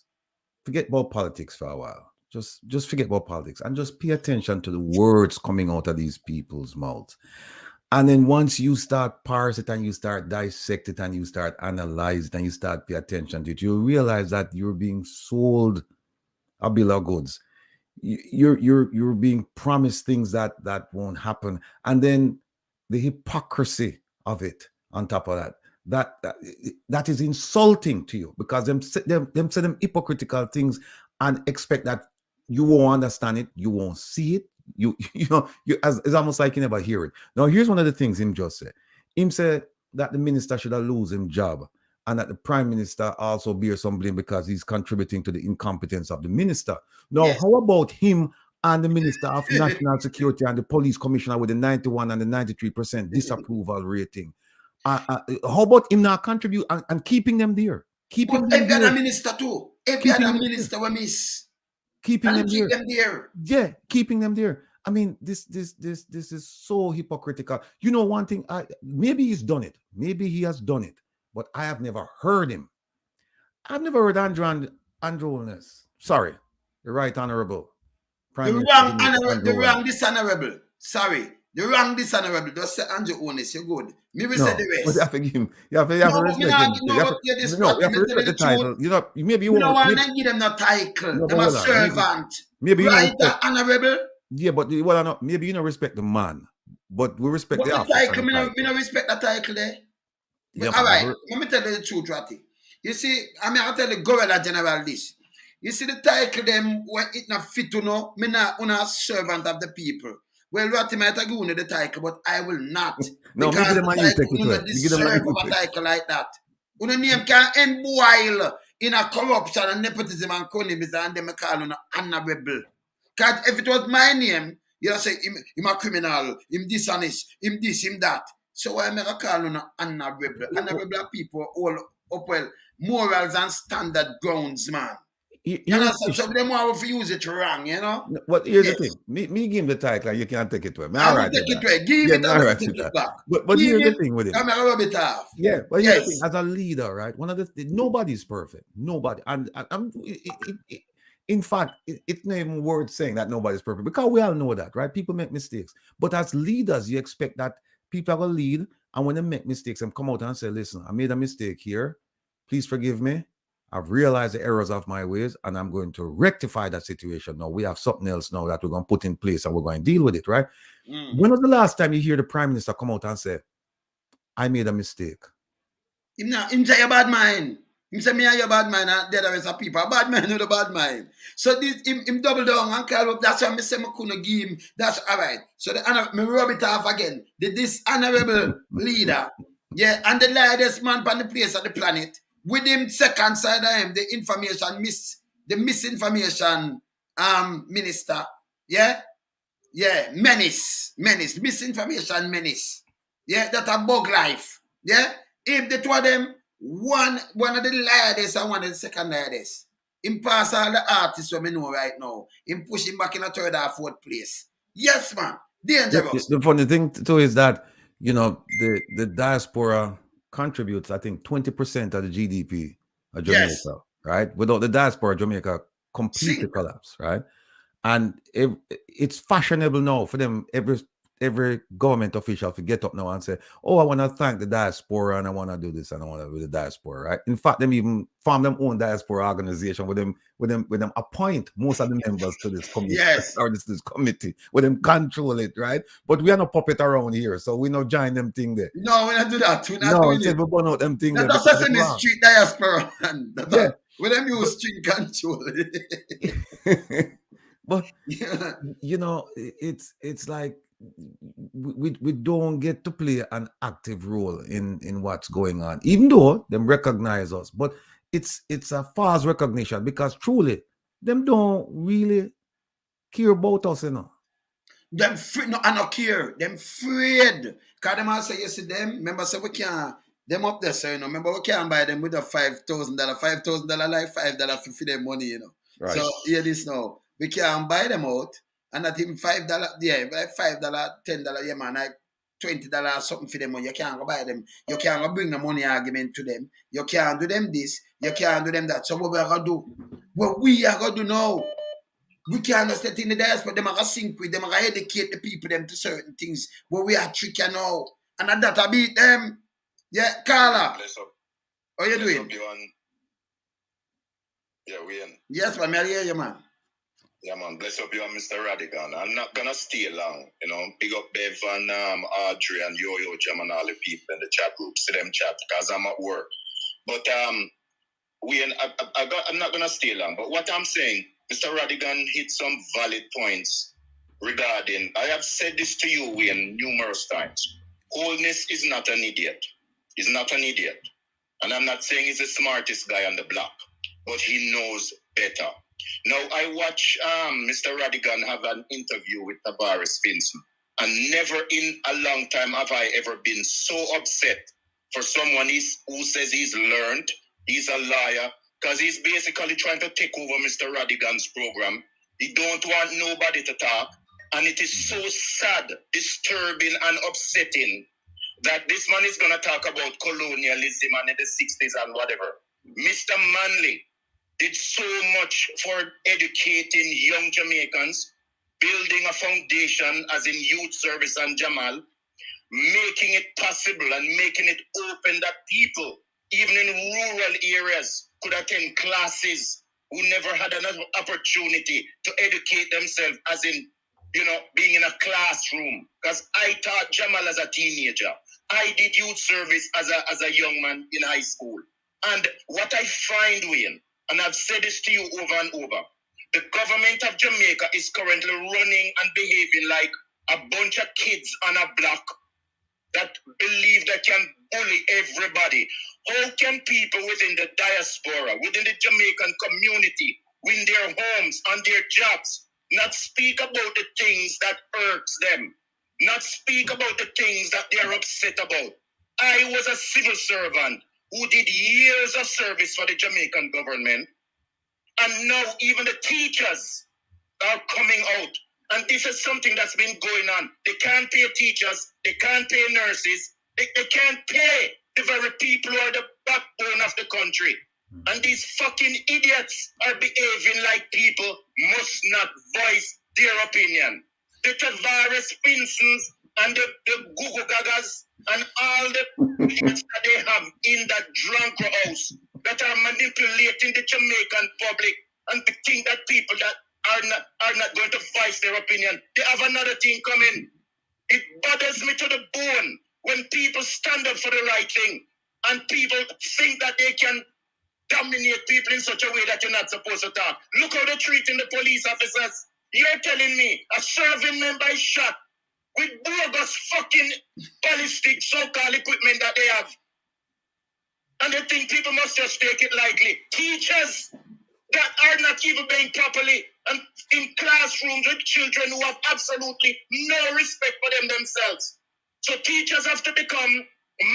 D: Forget about politics for a while. Just forget about politics and just pay attention to the words coming out of these people's mouths. And then once you start parse it and you start dissect it and you start analyze it and you start pay attention to it, you realize that you're being sold a bill of goods. You're being promised things that won't happen. And then the hypocrisy of it on top of that is insulting to you, because them say them hypocritical things and expect that you won't understand it, you won't see it, it's almost like you never hear it. Now here's one of the things him just said. Him said that the minister should have lose his job and that the prime minister also bears some blame because he's contributing to the incompetence of the minister. Now, yes. How about him and the Minister of National Security and the police commissioner with the 91 and the 93% disapproval rating? How about him not contribute and keeping them there? Keeping them there.
A: Every other minister too. Every other minister we miss.
D: Keeping them there. Yeah, keeping them there. I mean, this is so hypocritical. You know, one thing, maybe he's done it. Maybe he has done it, but I have never heard him. I've never heard Andrew Holness. Sorry, the right honorable.
A: The wrong dishonorable. Sorry. The wrong dishonorable. Just say Andrew Holness, you're good. Maybe say the rest.
D: But you have to give him. You have to respect him. You have to respect the title. You know, maybe you won't.
A: want to give them no title. Them a servant.
D: Maybe
A: right, honorable.
D: Yeah, but maybe you don't respect the man. But we respect the office.
A: Title, we don't respect the title there. Yeah, all right, let me tell you the truth, Ratty. You see, I'll tell the Governor General this. You see the title them when it not fit to know, me not a servant of the people. Well, Ratty might agree with the title, but I will not.
D: No, me
A: Because
D: give them
A: the
D: and you take
A: title
D: it
A: do
D: away.
A: not
D: Me give them and
A: deserve
D: you
A: of a
D: take it.
A: title like that. Una name can end boil in a corruption and nepotism and cunningism, and them call on honorable. Because if it was my name, you'll say him a criminal, him dishonest, him this, him that. So why am I call on honorable? Honorable are people all up well, morals and standard grounds, man. You
D: Here's the
A: understand?
D: issue.
A: Some of them want to use it wrong, you know?
D: But here's
A: Yes.
D: the thing. Me give him the title and you can't take it away. Me
A: I
D: all
A: will
D: right with
A: take it
D: that.
A: away. Give
D: Yeah,
A: it,
D: me
A: I
D: all
A: will
D: right
A: take
D: with
A: it
D: that.
A: back.
D: But
A: Give
D: here's the
A: it,
D: thing with him.
A: I'm gonna rub it off.
D: Yeah, but here's the
A: Yes.
D: thing. As a leader, right? One of the nobody's perfect. Nobody. And in fact, it's not even worth saying that nobody's perfect because we all know that, right? People make mistakes. But as leaders, you expect that people are going to lead, and when they make mistakes, and come out and say, "Listen, I made a mistake here. Please forgive me. I've realized the errors of my ways, and I'm going to rectify that situation. Now we have something else now that we're going to put in place, and we're going to deal with it, right?" When was the last time you hear the Prime Minister come out and say, "I made a mistake"?
A: Him say a bad mind. Him say me and your bad mind and the other rest of people. A bad mind with a bad mind. So this him double down and call up. That's why I say I couldn't give him. That's all right. So me rub it off again. The dishonorable leader. Yeah, and the lightest man on the place of the planet. With him second side of him, the misinformation minister. Yeah? Yeah, misinformation menace. Yeah, that a bug life. Yeah, if the two of them, one of the lightest and one of the second lightest, him pass all the artists we know right now. Him push him back in a third or fourth place. Yes, man, dangerous.
D: The funny thing too is that the diaspora contributes, I think, 20% of the GDP of Jamaica,
A: Yes,
D: right? Without the diaspora, Jamaica completely
A: sink.
D: collapse, right? And it's fashionable now for them every government official to get up now and say, "Oh, I want to thank the diaspora and I want to do this and I want to do the diaspora," right? In fact, them even form them own diaspora organization with them appoint most of the members to this committee
A: Yes.
D: or this committee, with them control it, right? But we are not puppet around here, so we not join them thing there.
A: No, we're not do that. We're not
D: No,
A: doing
D: instead
A: it.
D: we burn out them thing there
A: That's
D: because it's
A: Sesame
D: wrong.
A: Street diaspora, man.
D: Yeah.
A: When them
D: But-
A: use string control.
D: But it's like we don't get to play an active role in what's going on, even though them recognize us. But it's a false recognition because truly them don't really care about us,
A: Them free, no, I not care. Them afraid. Cause them say you see them. Remember, say we can't. Them up there, so remember we can't buy them with a $5,000, $5,000 like $5 for them money,
D: Right.
A: So hear this now. We can't buy them out, and that even $5, yeah, like $5, $10, yeah, man, like $20 something for them. You can't go buy them. You can't go bring the money argument to them. You can't do them this. You can't do them that. So what we are gonna do? What we are gonna do now? We can't just let in the diaspora, them are gonna sink with them, are gonna educate the people them to certain things where we are tricky now. And at that I beat them. Yeah, Carla. How you doing?
J: Yeah, we in.
A: Yes, man, I hear you, man.
J: Yeah, man. Bless up you and Mr. Radigan. I'm not gonna stay long. Big up Bev and Audrey and Yo-Yo Jam and all the people in the chat group. See them chat because I'm at work. But I'm not gonna stay long. But what I'm saying, Mr. Radigan hit some valid points regarding. I have said this to you, Wayne, numerous times. Holness is not an idiot. He's not an idiot. And I'm not saying he's the smartest guy on the block, but he knows better. Now, I watch Mr. Radigan have an interview with Tavares Vincent, and never in a long time have I ever been so upset for someone who says he's learned, he's a liar, because he's basically trying to take over Mr. Radigan's program. He don't want nobody to talk, and it is so sad, disturbing, and upsetting that this man is going to talk about colonialism and in the 60s and whatever. Mr. Manley did so much for educating young Jamaicans, building a foundation as in youth service and Jamal, making it possible and making it open that people, even in rural areas, could attend classes who never had an opportunity to educate themselves, as in, being in a classroom. Because I taught Jamal as a teenager. I did youth service as a young man in high school. And what I find, Wayne, and I've said this to you over and over, the government of Jamaica is currently running and behaving like a bunch of kids on a block that believe they can bully everybody. How can people within the diaspora, within the Jamaican community, in their homes, on their jobs, not speak about the things that hurts them, not speak about the things that they're upset about? I was a civil servant who did years of service for the Jamaican government, and now even the teachers are coming out. And this is something that's been going on. They can't pay teachers, they can't pay nurses, they can't pay the very people who are the backbone of the country. And these fucking idiots are behaving like people must not voice their opinion. The Tavares Pinsons and the Google Gagas and all the idiots that they have in that drunk house that are manipulating the Jamaican public and to think that people that are not going to voice their opinion. They have another thing coming. It bothers me to the bone when people stand up for the right thing and people think that they can dominate people in such a way that you're not supposed to talk. Look how they're treating the police officers. You're telling me a serving member is shot with bogus fucking ballistic so-called equipment that they have. And they think people must just take it lightly. Teachers that are not even being properly and in classrooms with children who have absolutely no respect for them themselves. So teachers have to become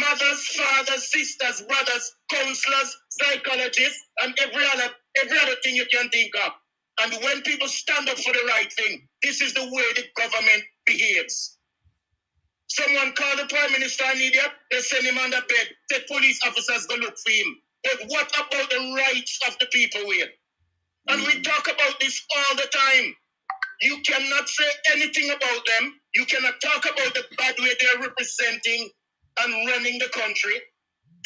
J: mothers, fathers, sisters, brothers, counselors, psychologists, and every other thing you can think of. And when people stand up for the right thing, this is the way the government behaves. Someone called the Prime Minister an idiot, they send him on the bed, the police officers go look for him. But what about the rights of the people here? And we talk about this all the time. You cannot say anything about them. You cannot talk about the bad way they're representing and running the country.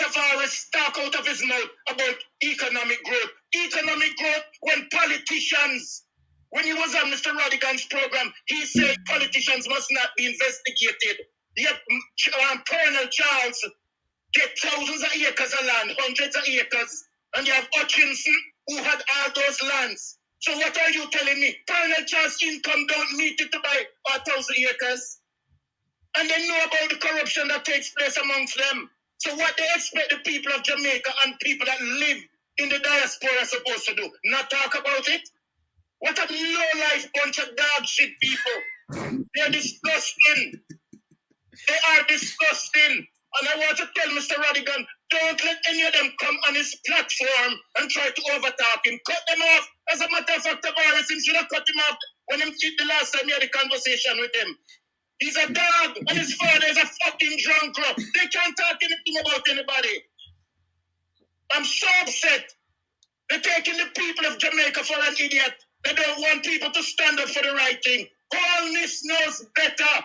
J: Tavares talk out of his mouth about economic growth. Economic growth when politicians, when he was on Mr. Radigan's program, he said politicians must not be investigated. Yet Colonel Charles get thousands of acres of land, hundreds of acres, and you have Hutchinson who had all those lands. So what are you telling me? Colonel Charles' income don't meet it to buy 1,000 acres. And they know about the corruption that takes place amongst them. So what they expect the people of Jamaica and people that live in the diaspora are supposed to do? Not talk about it? What a low-life bunch of dog shit people. They're disgusting. They are disgusting. And I want to tell Mr. Radigan, don't let any of them come on his platform and try to overtalk him. Cut them off. As a matter of fact, Tavares should have cut him off when the last time he had a conversation with him. He's a dog, and his father is a fucking drunk. They can't talk anything about anybody. I'm so upset. They're taking the people of Jamaica for an idiot. They don't want people to stand up for the right thing. Holness knows better.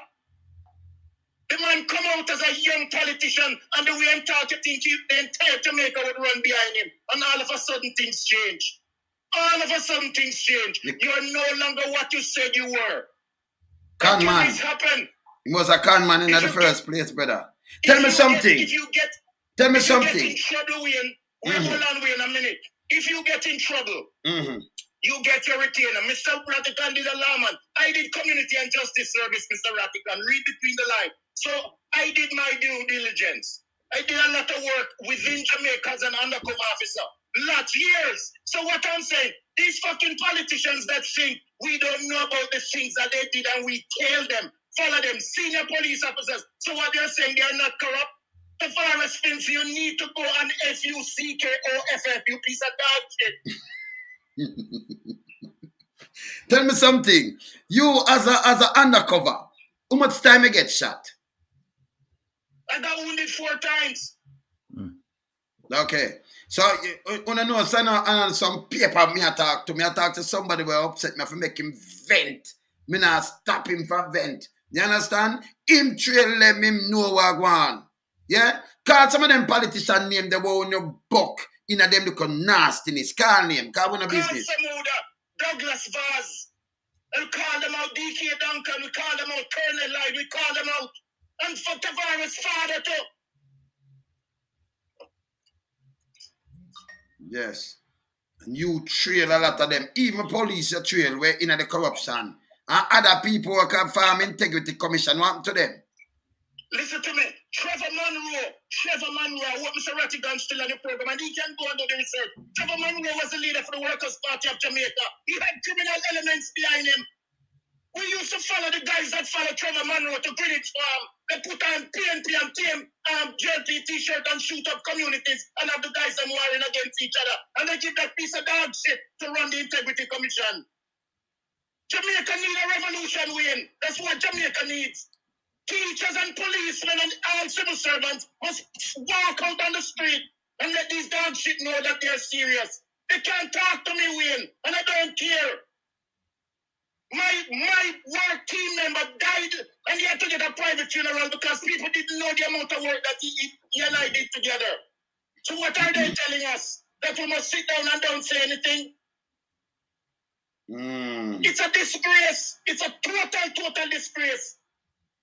J: The man come out as a young politician, and the way I'm talking, think the entire Jamaica would run behind him. And all of a sudden, things change. All of a sudden, things change. You're no longer what you said you were.
A: Con man. He was a con man in the first place, brother. Tell me something. Tell me something.
J: If you get in trouble, hold on, wait a minute. If you get in trouble, you get your retainer. Mr. Ratican did a lawman. I did community and justice service, Mr. Ratican. Read between the lines. So I did my due diligence. I did a lot of work within Jamaica as an undercover officer. Lots years. So what I'm saying, these fucking politicians that think we don't know about the things that they did and we tail them, follow them, senior police officers. So what they're saying, they're not corrupt. The virus thinks you need to go on FUCKOFF, you piece of dog shit.
A: Tell me something. You as a undercover, how much time you get shot?
J: I got wounded 4 times.
A: Okay. So when I know some paper me I talk to somebody who upset me for make him vent. Me not stop him from vent. You understand? Him trail let him know what go on. Yeah? Call some of them politician name they won't your buck in a them look nastiness. Call name. Call one of business.
J: Douglas Vaz. We call them out, DK Duncan, we call them out, Colonel Lloyd, we call them out. And for Tavares' father too.
A: Yes. And you trail a lot of them. Even police you trail where in the corruption And other people who can Farm Integrity Commission, what happened to them?
J: Listen to me. Trevor Monroe, what Mr. Rattigan still on the program, and he can go and do the research. Trevor Monroe was the leader for the Workers' Party of Jamaica. He had criminal elements behind him. We used to follow the guys that follow Trevor Monroe to Greenwich Farm. They put on PNP and team JLP t-shirt and shoot up communities and have the guys them warring against each other. And they give that piece of dog shit to run the Integrity Commission. Jamaica need a revolution, Wayne. That's what Jamaica needs. Teachers and policemen and all civil servants must walk out on the street and let these dog shit know that they're serious. They can't talk to me, Wayne, and I don't care. My work team member died and he had to get a private funeral because people didn't know the amount of work that he and I did together. So what are they telling us? That we must sit down and don't say anything? It's a disgrace. It's a total disgrace.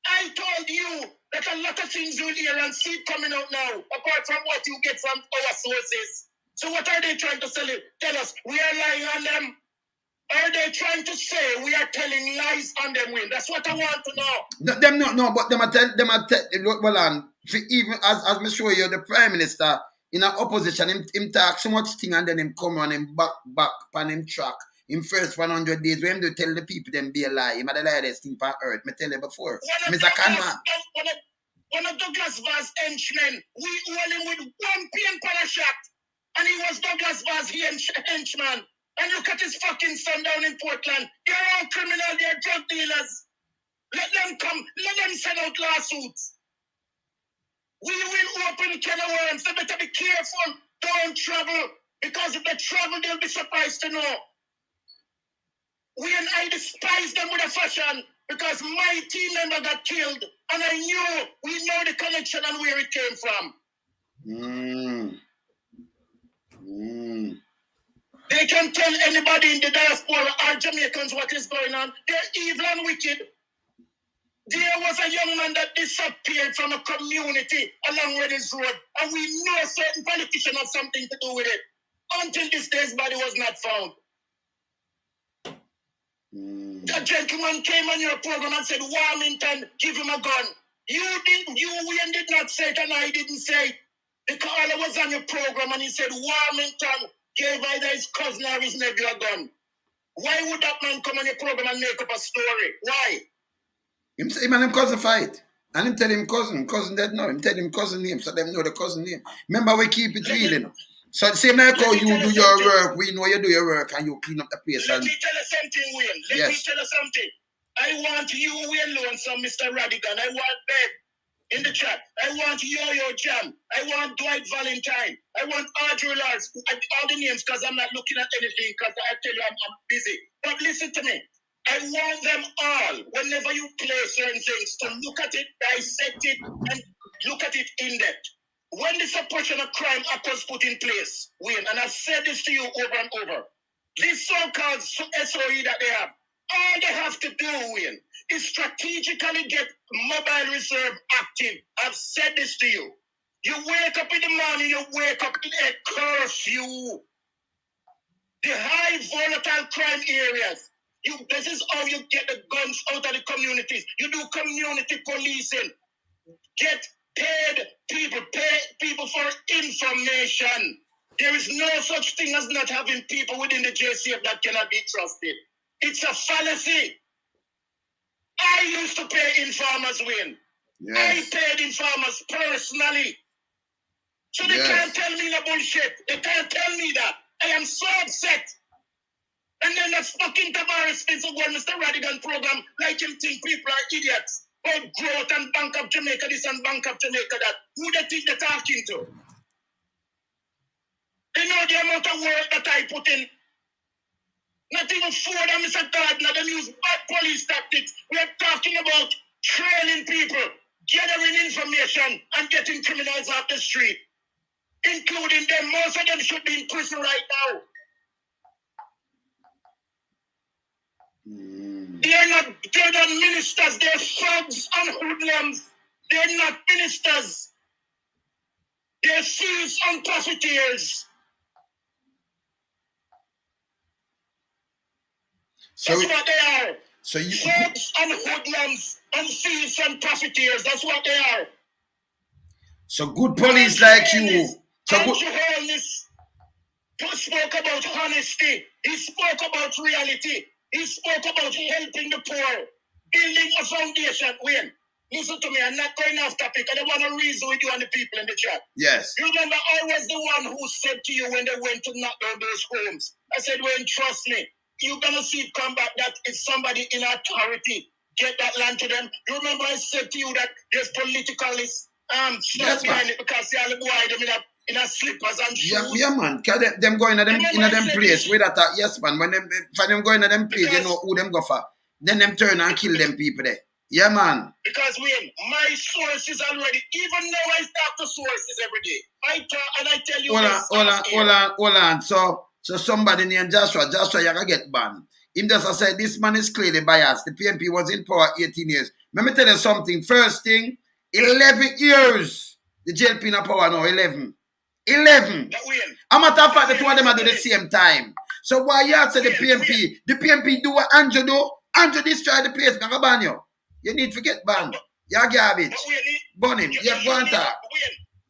J: I told you that a lot of things you'll hear and see coming out now, apart from what you get from our sources. So what are they trying to tell us? We are lying on them? Are they trying to say we are telling lies on them, Win? That's what I want to know.
A: No, but them are tell, well, and even as me show you, the Prime Minister in an opposition, him talk so much thing and then him come on him back on him track. In first 100 days, when him do tell the people them be a lie, him had the liest thing on earth. Me tell you before. Mr. Conman.
J: One of Douglas Vaz henchmen, we hold him with one pin per shot. And he was Douglas Vaz henchman. And look at his fucking son down in Portland. They're all criminal, they're drug dealers. Let them come, let them send out lawsuits. We will open can of worms. They better be careful. Don't travel. Because if they travel, they'll be surprised to know. We and I despise them with a fashion because my team member got killed. And I knew, we know the connection and where it came from. They can tell anybody in the diaspora or Jamaicans what is going on. They're evil and wicked. There was a young man that disappeared from a community along Reddy's Road, and we know certain politicians have something to do with it. Until this day, his body was not found. The gentleman came on your program and said, Warmington, give him a gun. Wayne did not say it, and I didn't say it. The caller was on your program, and he said, Warmington gave either his cousin or his nephew a gun. Why would that man come on your program and make up a story? Why?
A: Him and him cousin fight. And him tell him cousin dead now. Him tell him cousin name, so them know the cousin name. Remember, we keep it real, you know. So same like how you do your work, we know you do your work and you clean up the place.
J: Let me tell you something, Wayne. Let me tell you something. I want you, Wayne Lonesome, Mr. Radigan. I want Ben in the chat. I want Yo-Yo Jam. I want Dwight Valentine. I want Audrey Lars. All the names because I'm not looking at anything because I tell you I'm busy. But listen to me. I want them all, whenever you play certain things, to look at it, dissect it, and look at it in depth. When the suppression of crime act was put in place, Wayne, and I've said this to you over and over, this so-called SOE that they have, all they have to do, Wayne, is strategically get mobile reserve active. I've said this to you. You wake up in the morning, you wake up in a curfew. The high volatile crime areas. This is how you get the guns out of the communities. You do community policing. Get paid people for information. There is no such thing as not having people within the JCF that cannot be trusted. It's a fallacy. I used to pay informers, Wayne. Yes. I paid informers personally. So they can't tell me the bullshit. They can't tell me that. I am so upset. And then that fucking Tavares thinks of Mr. Radigan program like him think people are idiots. About growth and Bank of Jamaica this and Bank of Jamaica that. Who they think they're talking to? They know the amount of work that I put in. Not even Ford and Mr. Gardner, they use bad police tactics. We're talking about trailing people, gathering information, and getting criminals off the street. Including them. Most of them should be in prison right now. They're not ministers, they're thugs and hoodlums. They're not ministers. They're thieves and profiteers. That's what they are.
A: So you
J: thugs and hoodlums and thieves and profiteers, that's what they are.
A: So good police like you. So good.
J: Andrew Holness spoke about honesty. He spoke about reality. He spoke about helping the poor, building a foundation. Wayne, listen to me. I'm not going off topic. I don't want to reason with you and the people in the chat.
A: Yes.
J: You remember I was the one who said to you when they went to knock down those homes. I said, Wayne, trust me. You're going to see it come back that if somebody in authority get that land to them. You remember I said to you that there's political stuff behind it because they all the boy them in a slippers and shoes.
A: Yeah, man. Cause them go in them place with that. Yes, man. When them for them go in them place, you know who them go for. Then them turn and kill them people there. Yeah, man.
J: Because my sources already, even though I talk to sources every day, I talk and I tell you
A: hold on. So somebody named Joshua, you gotta get banned. Him just said this man is clearly biased. The PNP was in power 18 years. Let me tell you something. First thing, 11 years. The JLP in power now, 11. 11. A matter of fact, the two of them are do the same time. So why you say the PNP? The PNP do what Andrew do? Andrew destroy the place. Gonna ban you. You need to get banned. You're garbage. Ban him. You have one talk.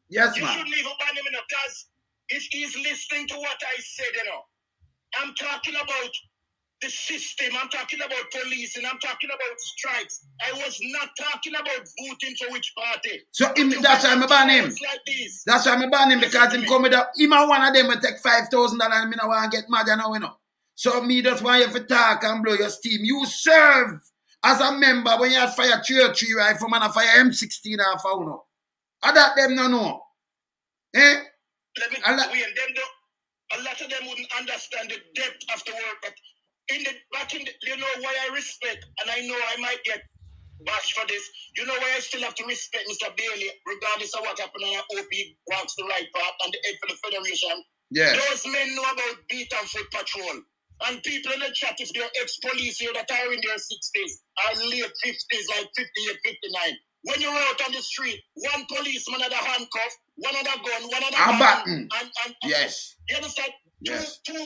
A: Yes,
J: you
A: man.
J: You shouldn't even ban him, because if he's listening to what I said, I'm talking about the system. I'm talking about police, and I'm talking about strikes. I was not talking about voting for which party.
A: So that's why I'm ban him. That's why I'm ban him, because him come with a him and one of them will take $5,000 and me no want to get mad now, you know. So me just want you to talk and blow your steam. You serve as a member when you have fire 3 rifle and a fire M16 and a no. I that them no know. Eh?
J: Let me tell you, a lot of them wouldn't understand the depth of the work, but you know why I respect, and I know I might get bashed for this. You know why I still have to respect Mr. Bailey, regardless of what happened, and I hope he walks the right path and the head for the Federation.
A: Yes.
J: Those men know about beat and foot patrol. And people in the chat, if they're ex-police here that are in their 60s or late 50s, like 58, 59, when you're out on the street, one policeman had a handcuff, one had a gun, one had a
A: button.
J: And
A: yes.
J: You understand?
A: Yes.
J: Two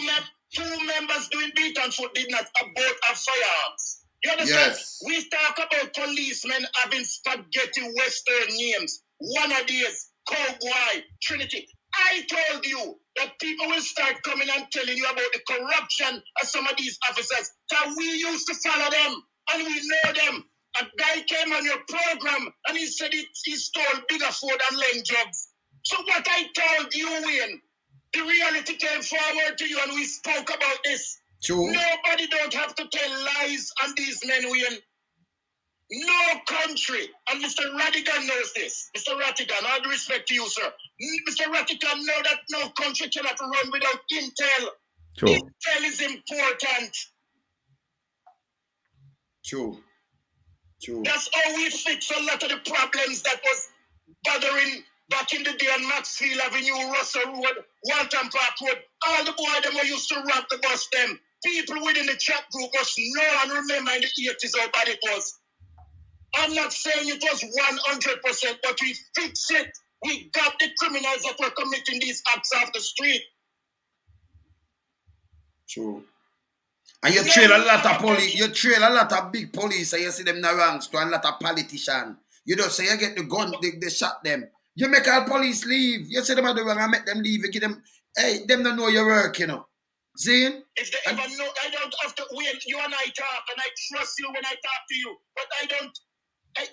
J: members doing beat and foot did not both have firearms. You understand?
A: Yes.
J: We talk about policemen having spaghetti Western names. One of these, Cowboy, Trinity. I told you that people will start coming and telling you about the corruption of some of these officers. That we used to follow them and we know them. A guy came on your program and he said he stole bigger food and leg drugs. So what I told you, Wayne, the reality came forward to you and we spoke about this.
A: True.
J: Nobody don't have to tell lies on these men, Wayne. No country, and Mr. Radigan knows this. Mr. Radigan, all due respect to you, sir. Mr. Radigan know that no country cannot run without intel.
A: True.
J: Intel is important.
A: True.
J: That's how we fix a lot of the problems that was bothering back in the day on Maxfield Avenue, Russell Road, Walton Park Road. All the boys them who used to rob the bus them. People within the chat group must know and remember in the 80s how bad it was. I'm not saying it was 100%, but we fixed it. We got the criminals that were committing these acts off the street.
A: True. And you trail a lot of police, you trail a lot of big police, and you see them in the ranks to a lot of politicians. You don't say you get the gun, they shot them. You make all police leave. You see them at the wrong and make them leave. You give them, hey, them don't know your work, you know. See?
J: If they ever know, I don't have to wait. You and I talk, and I trust you when I talk to you. But I don't.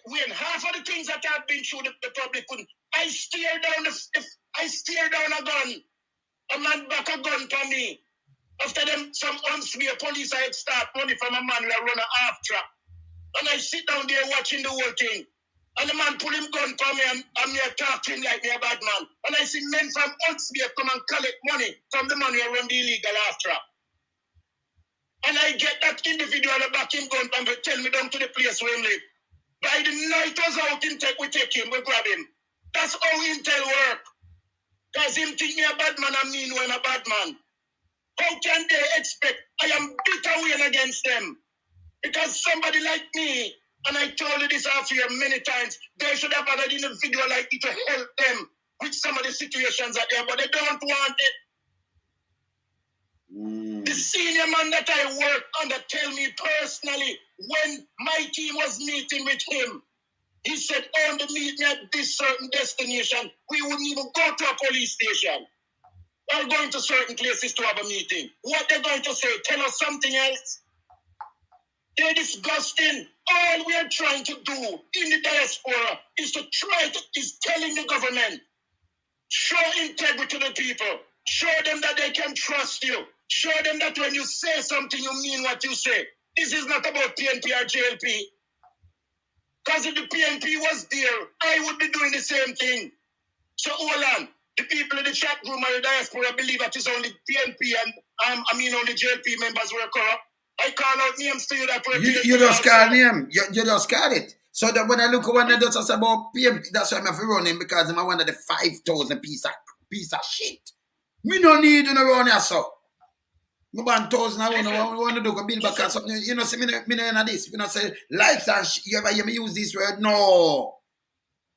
J: When half of the things that I've been through, the public couldn't. I steer down a gun. A man back a gun for me. After them, some unsmear police I start running from a man who run a half track. And I sit down there watching the whole thing. And the man pull him gun for me and me talk to him like me a bad man. And I see men from unsmear come and collect money from the man who run the illegal half track. And I get that individual back him gun and tell me down to the place where he live. By the night was out, we take him, we grab him. That's how intel work. Because him think me a bad man and me know him a bad man. How can they expect? I am bitter win against them. Because somebody like me, and I told you this off here many times, they should have had an individual like you to help them with some of the situations out there, but they don't want it. The senior man that I work under tell me personally when my team was meeting with him, he said, only meet me at this certain destination. We wouldn't even go to a police station. Or going to certain places to have a meeting. What they're going to say, tell us something else. They're disgusting. All we are trying to do in the diaspora is telling the government, show integrity to the people. Show them that they can trust you. Show them that when you say something, you mean what you say. This is not about PNP or JLP. Because if the PNP was there, I would be doing the same thing. So hold on. The people in the chat room and the diaspora believe that it's only PNP and only JLP members were corrupt. I call out names to you that were
A: You just call name. You just call it. So that when I look at one that does about PNP, that's why I'm running, because I'm one of the 5,000 piece of shit. Me no need to run here, so. Me 1,000 I want to do a build back or something. You know, see me no this. You know, say likes and you ever hear me use this word? No.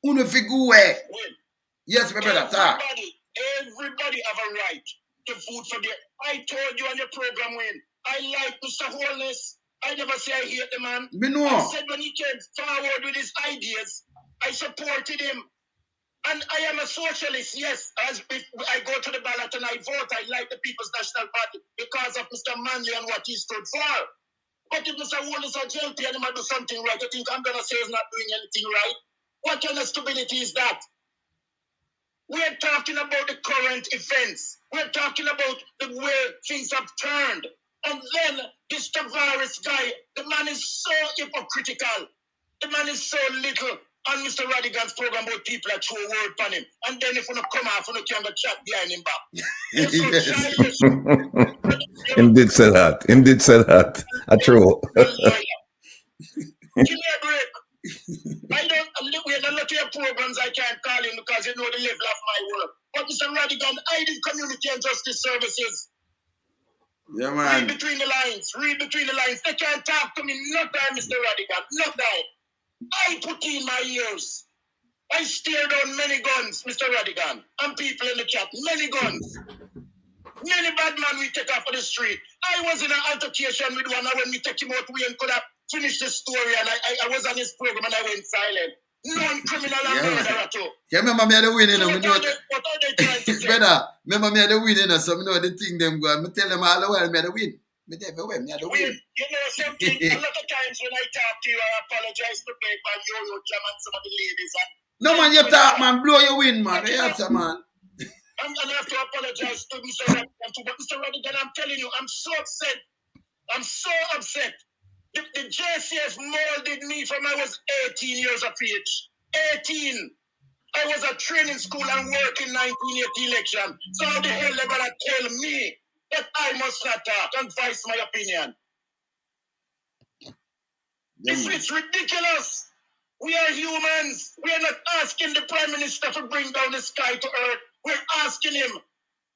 A: Uno figure. Yes, my brother, talk.
J: Everybody have a right to vote for them. I told you on your program when I like Mr. Holness. I never say I hate the man.
A: Me know.
J: I said when he came forward with his ideas, I supported him. And I am a socialist, yes. As if I go to the ballot and I vote, I like the People's National Party because of Mr. Manley and what he stood for. But if Mr. Holness or JLP and he might do something right, I think I'm going to say he's not doing anything right. What kind of stability is that? We're talking about the current events. We're talking about the way things have turned. And then this Tavares guy, the man is so hypocritical. The man is so little on Mr. Radigan's program about people that throw a word on him. And then if you don't come off, you can't go chat behind him back.
D: Yes. Him did say that. Him did say that. I true.
J: Give me a break. I don't we're not looking at programs I can't call him because you know the level of my work. But Mr. Radigan, I did community and justice services.
A: Yeah, man.
J: Read between the lines. Read between the lines. They can't talk to me. Not time, Mr. Radigan. Not time. I put in my ears. I stared on many guns, Mr. Radigan, and people in the chat. Many guns. Many bad men we take off of the street. I was in an altercation with one, and when we take him out, we could have finished the story, and I was on his program, and I went silent. Non-criminal and murderer too.
A: Yeah, remember me had the winning.
J: So what are they trying to say?
A: Brother, remember me had the winning, so I know the thing them go. I tell them all the while me had the win. Me never win, me had the win.
J: You know something? A lot of times when I talk to you, I apologize to people and yo jam and some of the ladies.
A: No man, you talk, man. Blow your win, man. You have to, man.
J: I'm gonna have to apologize to Mr. Radigan too, but Mr. Radigan, I'm telling you, I'm so upset. I'm so upset. The JCF molded me from I was 18 years of age. 18. I was at training school and working 1980 election. So how the hell they gonna tell me that I must not talk and voice my opinion? It's ridiculous. We are humans. We are not asking the Prime Minister to bring down the sky to earth. We're asking him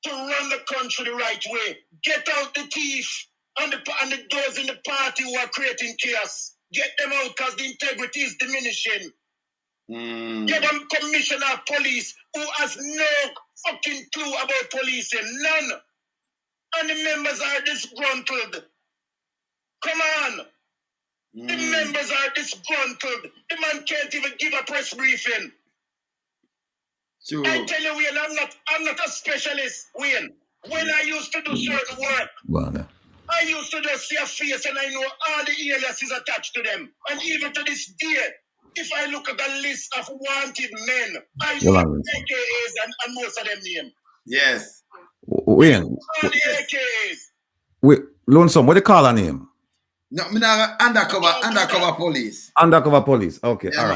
J: to run the country the right way. Get out the thief and those in the party who are creating chaos. Get them out because the integrity is diminishing. Get them commissioner of police who has no fucking clue about policing. None. And the members are disgruntled. Come on. The members are disgruntled. The man can't even give a press briefing.
A: True.
J: I tell you, Wayne, I'm not a specialist, Wayne. When I used to do certain work, I used to just see a face and I know all the aliases attached to them. And even to this day, if I look at the list of wanted men, I know AKAs and most of them name.
A: Yes.
D: Wayne.
J: All the AKAs.
D: Wait, Lonesome, what do you call her name?
A: No, me not undercover police.
D: Undercover police. Okay,
A: Yeah,
D: all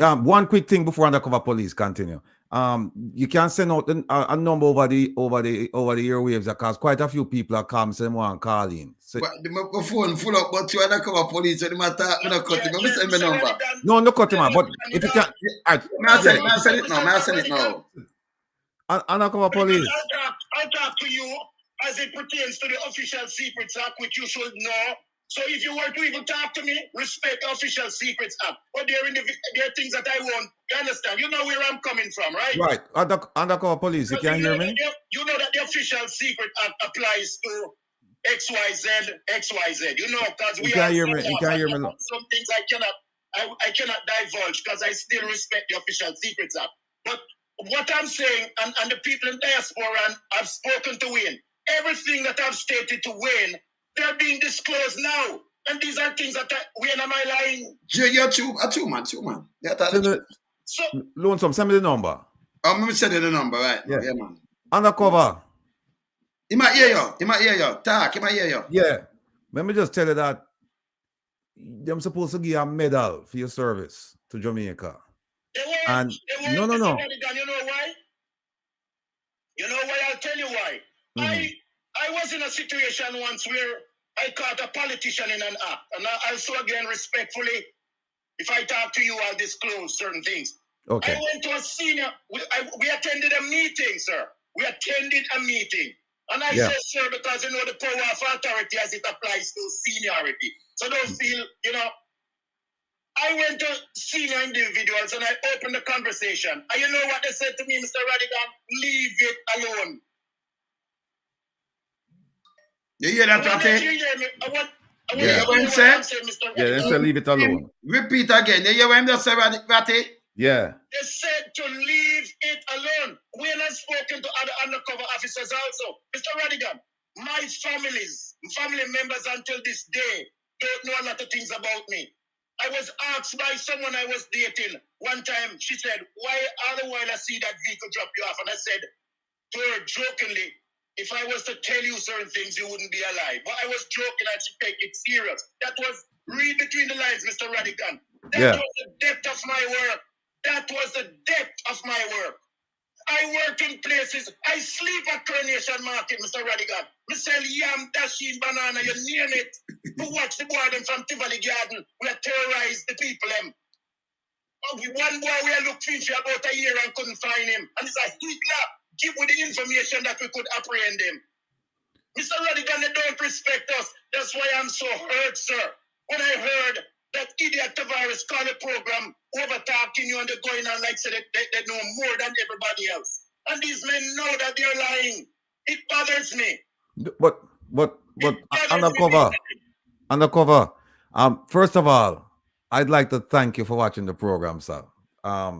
D: right. One quick thing before undercover police continue. You can send out a number over the airwaves because quite a few people are calling, so they want to call in. So,
A: but my phone full up, but you undercover police, so they might talk, me not cut him. Me send my number.
D: No cut him out. But if you can,
A: may I send it now.
D: Undercover police.
J: I'll talk to you as it pertains to the Official Secrets Act, which you should know. So if you were to even talk to me, respect the Official Secrets Act. But there are things that I won't. You understand? You know where I'm coming from, right?
D: Right. Undercover police. You can hear me?
J: You know that the Official Secret Act applies to XYZ. You know, because
D: You
J: we
D: can't
J: are
D: hear me. You can't hear me.
J: some things I cannot divulge because I still respect the Official Secrets Act. But what I'm saying, and the people in diaspora, and I've spoken to Wayne, everything that I've stated to Wayne, they're being disclosed now. And these are things that Wayne, am I lying?
A: You're true, man. You're telling the truth.
J: So,
D: Lonesome, send me the number.
A: I'm going to send you the number right now. Yeah, man.
D: Undercover.
A: He might hear you. Talk, he might hear you.
D: Yeah. Let me just tell you that them supposed to give you a medal for your service to Jamaica.
J: they won't,
D: And
J: you know why? You know why? I'll tell you why. I was in a situation once where I caught a politician in an act. And I also, again, respectfully, if I talk to you, I'll disclose certain things.
D: Okay.
J: I went to a senior, we attended a meeting, sir. We attended a meeting. And I said, sir, because you know the power of authority as it applies to seniority. So don't feel, you know, I went to senior individuals and I opened the conversation. And you know what they said to me, Mr. Radigan? Leave it alone.
A: You hear that, Ratty?
J: You hear me?
A: You hear what I'm saying?
D: They said leave it alone.
A: Repeat again. You hear what I'm just saying, Ratty?
D: Yeah.
J: They said to leave it alone. We have spoken to other undercover officers also. Mr. Radigan, my family members until this day don't know a lot of things about me. I was asked by someone I was dating one time, she said, why all the while I see that vehicle drop you off? And I said to her jokingly, if I was to tell you certain things, you wouldn't be alive. But I was joking and she take it serious. That was read between the lines, Mr. Radigan. That was the depth of my work. That was the depth of my work. I work in places. I sleep at Coronation Market, Mr. Radigan. I sell yam, dasheen, banana, you name it. To watch the boy them from Tivoli Garden. We terrorize the people them. One boy we looked for about a year and couldn't find him. And it's a Hitler give with the information that we could apprehend him. Mr. Radigan, they don't respect us. That's why I'm so hurt, sir. When I heard that idiot Tavares call a program overtalking you and they're going on like say they know more than everybody else. And these men know that they're lying. It bothers me.
D: But undercover. First of all, I'd like to thank you for watching the program, sir.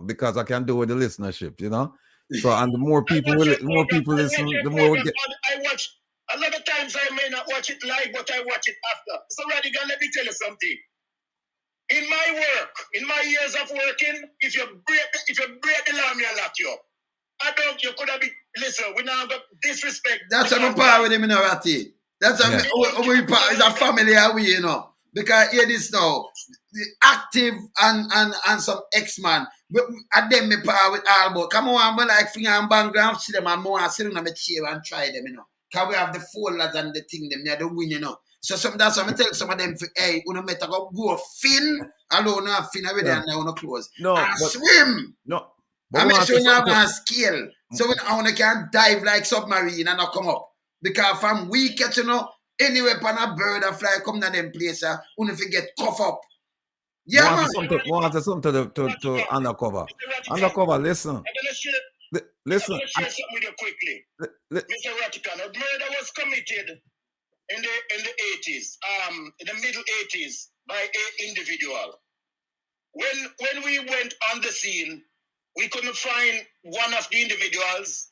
D: Because I can do with the listenership, you know. So and the more people listen, the more we get.
J: I watch a lot of times. I may not watch it live, but I watch it after. So Radigan, let me tell you something. In my work, in my years of working, if you break the law, me I lock you up. I don't. You could have been. Listen, we now got disrespect.
A: That's how I'm part with him, you know, Ratty. That's how we part. It's a family away, you know. Because hear this now, the active and some ex-man, I them me part with all but come on, I like finger and background, see them and more, sit on my chair and try them, you know. Because we have the folders and the thing, them, they are the win, you know. So that's why I tell some of them, hey, you know, better go fin, alone, fin already, and now on close.
D: No,
A: and swim.
D: No.
A: I make sure you have a skill. So when I can dive like submarine and not come up. Because from weak, you know, any weapon a bird a fly come to them place, only forget cough up. Yeah, man.
D: Want something to undercover. Undercover, listen. Listen.
J: I'm going to share something with you quickly. Mr. Ratican, a murder was committed in the 80s, in the middle 80s, by an individual. When we went on the scene, we couldn't find one of the individuals.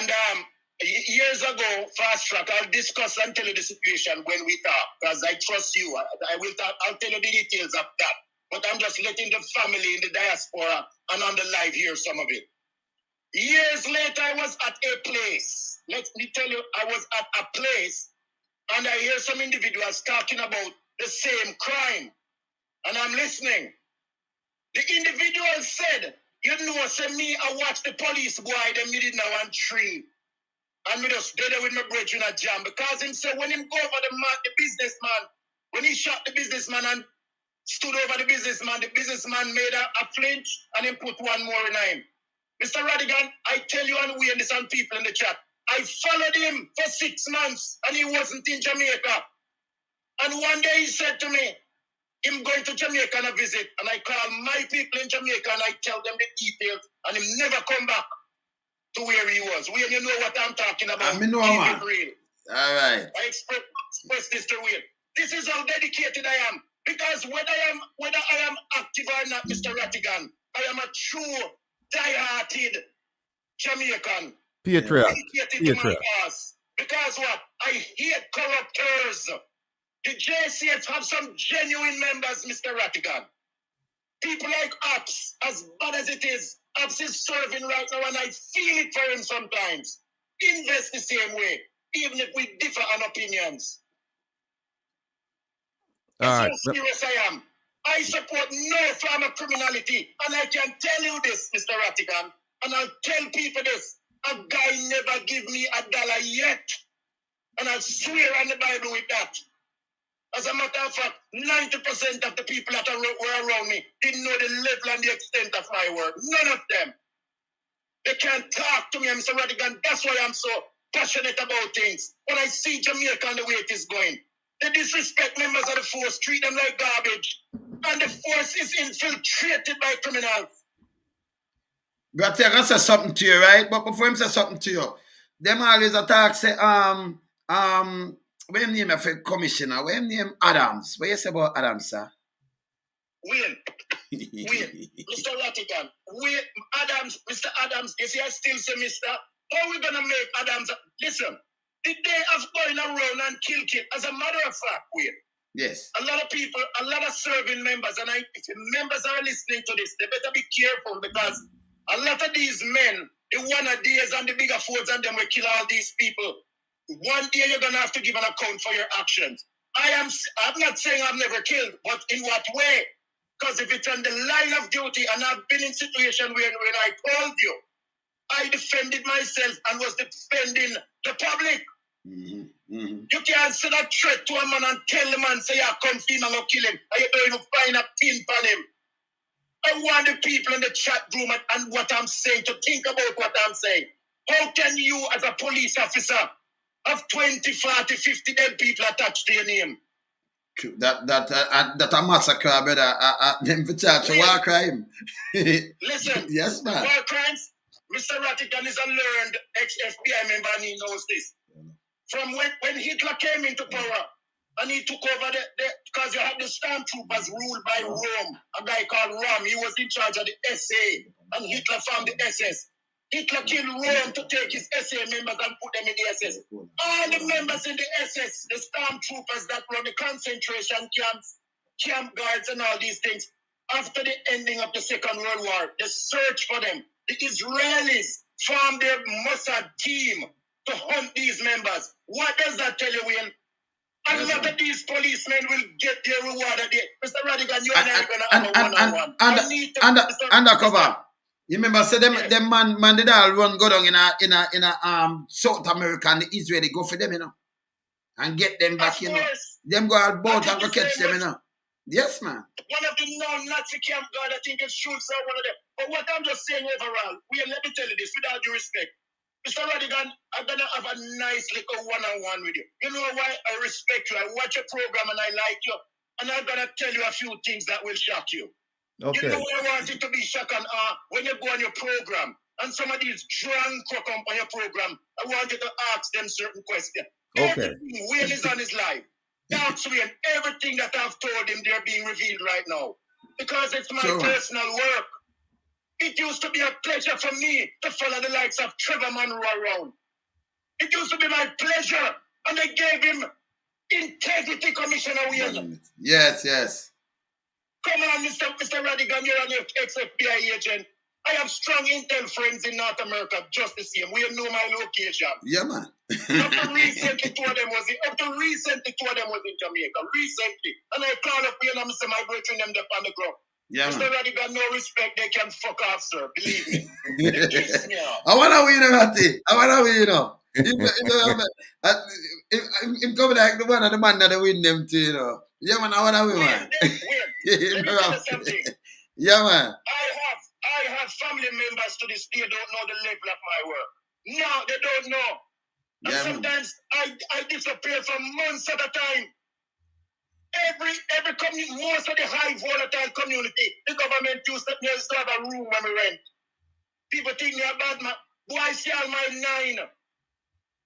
J: And years ago, fast track, I'll discuss and tell you the situation when we talk, because I trust you. I will talk, I'll tell you the details of that. But I'm just letting the family in the diaspora and on the live hear some of it. Years later, I was at a place. Let me tell you, I was at a place, and I hear some individuals talking about the same crime. And I'm listening. The individual said, you know, say me, I watch the police boy, them did now and tree. And me just dead with my bridge in a jam. Because him said when him go over the businessman, when he shot the businessman and stood over the businessman made a flinch and he put one more in him. Mr. Radigan, I tell you and we and some people in the chat, I followed him for 6 months and he wasn't in Jamaica. And one day he said to me, him going to Jamaica on a visit, and I call my people in Jamaica and I tell them the details, and him never come back. to where he was. Wayne, you know what I'm talking about.
A: Me know,
J: Keep
A: man.
J: it real.
A: All right.
J: I express this to Wayne. This is how dedicated I am. Because whether I am active or not, Mr. Rattigan, I am a true, die-hearted Jamaican.
D: Patriot.
J: Dedicated to my cause. Because what? I hate corruptors. The JCF have some genuine members, Mr. Rattigan. People like Ops, as bad as it is, Ops is serving right now, and I feel it for him sometimes. Invest the same way, even if we differ on opinions. That's how serious I am. I support no form of criminality, and I can tell you this, Mr. Rattigan, and I'll tell people this. A guy never give me $1 yet, and I'll swear on the Bible with that. As a matter of fact, 90% of the people that were around me didn't know the level and the extent of my work. None of them. They can't talk to me, Mr. Rattigan. That's why I'm so passionate about things. When I see Jamaica and the way it is going, they disrespect members of the force, treat them like garbage. And the force is infiltrated by criminals.
A: But I can say something to you, right? But before him say something to you, them always attack say, what him name for commissioner? What him name Adams? What you say about Adams, sir?
J: Wayne, Mr. Rattigan, Mr. Adams, is he still say, Mr. How are we gonna make Adams? Listen, the day of going around and kill, as a matter of fact, Wayne.
A: Yes.
J: A lot of people, a lot of serving members, and if members are listening to this, they better be careful because a lot of these men, the one-a-days and the bigger fords and them will kill all these people. One day you're gonna have to give an account for your actions. I'm not saying I've never killed, but in what way? Because if it's on the line of duty, and I've been in situations when I told you, I defended myself and was defending the public.
A: Mm-hmm. Mm-hmm.
J: You can't send a threat to a man and tell the man, say, yeah, come feed him and go kill him. And you don't even find a pin on him. I want the people in the chat room and what I'm saying to think about what I'm saying. How can you, as a police officer, have 20, 40, 50 dead people attached to your name?
A: That a massacre, brother. Them for charge of war crime.
J: Listen.
A: Yes, man.
J: War crimes. Mr. Rattigan is a learned ex-FBI member and he knows this. From when Hitler came into power and he took over because you had the stormtroopers ruled by Rome, a guy called Rom. He was in charge of the SA and Hitler formed the SS. Hitler killed Rome to take his SA members and put them in the SS. All the members in the SS, the stormtroopers that run the concentration camps, camp guards and all these things, after the ending of the Second World War, the search for them, the Israelis formed their Mossad team to hunt these members. What does that tell you, Wayne? A lot of these policemen will get their reward at the Mr. Rattigan, you and I are going to have a one-on-one.
A: Undercover. You remember, say them man did all run go down in a South America and the Israeli go for them, you know, and get them back, you know. Them go out boat and go catch them, you know. Yes, man.
J: One of the non-Nazi camp guard, I think it's Schultz or one of them. But what I'm just saying overall, let me tell you this without due respect. Mr. Rattigan, I'm going to have a nice little one-on-one with you. You know why I respect you? I watch your program and I like you. And I'm going to tell you a few things that will shock you.
D: Okay.
J: You know why I want it to be shock and when you go on your program and some of these drunk come on your program, I want you to ask them certain questions.
D: Okay.
J: Everything Wayne is on his life. That's Wayne. Everything that I've told him, they're being revealed right now. Because it's my personal work. It used to be a pleasure for me to follow the likes of Trevor Monroe around. It used to be my pleasure. And they gave him integrity commissioner.
A: Yes, yes.
J: Come on, Mr. Rattigan, you're an ex-FBI agent. I have strong intel friends in North America, just the same. We know my location.
A: Yeah, man.
J: Up to recently, two of them was in Jamaica. Recently. And I called up here and I said, my boyfriend them up on the ground.
A: Yeah,
J: Mr. Rattigan, no respect, they can fuck off, sir. Believe me. They kiss me off.
A: I want to win, Ratty. I want to win, you know. Him coming like the one of the man that win them too, you know. Yeah, man, I want to win, man.
J: Let me tell you something.
A: Yeah, man.
J: I have family members to this day don't know the level of my work. No, they don't know. And
A: Yeah,
J: sometimes I disappear for months at a time. Every community, most of the high volatile community, the government used to have a room when we rent. People think me a bad man. Boy, see all my 9.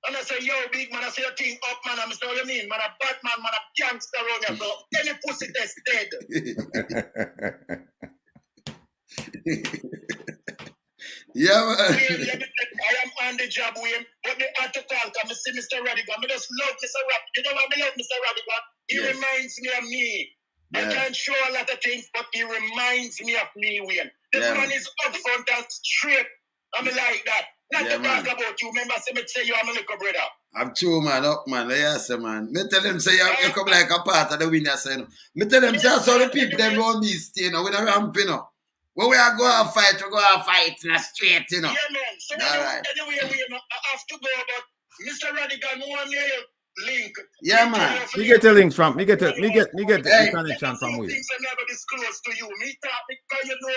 J: And I say, yo, big man, I say, your thing up, man. I'm saying, what you mean? Man, a bad man, man, a gangster around here. So, any pussy test dead.
A: Yeah, man.
J: I am on the job with him, but they had to call because I see Mr. Radigan. I just love Mr. Radigan. You know what I love Mr. Radigan? He
A: Yes.
J: reminds me of me. I
A: Yeah.
J: can't show a lot of things, but he reminds me of me, Wayne. The
A: Yeah,
J: man
A: man.
J: is upfront and straight. I'm like that. Not
A: Yeah,
J: to talk
A: man.
J: about you. Remember, I say you, I'm a little brother.
A: I'm true, man. Up, man. Yes, man. Me tell them, say, you come like a part of the winner, say, no. Me tell them, say, I saw the people, them round me stay, you know, with a ramp, you know. When we are go and fight, we go and fight in a straight, you know.
J: Yeah, man. So anyway, I have to go, but Mr. Radigan, one year link.
A: Yeah, man.
D: Me get the links from, me get the
A: Hey.
D: connection from where.
J: Things I never disclose to you. Me talk because you know,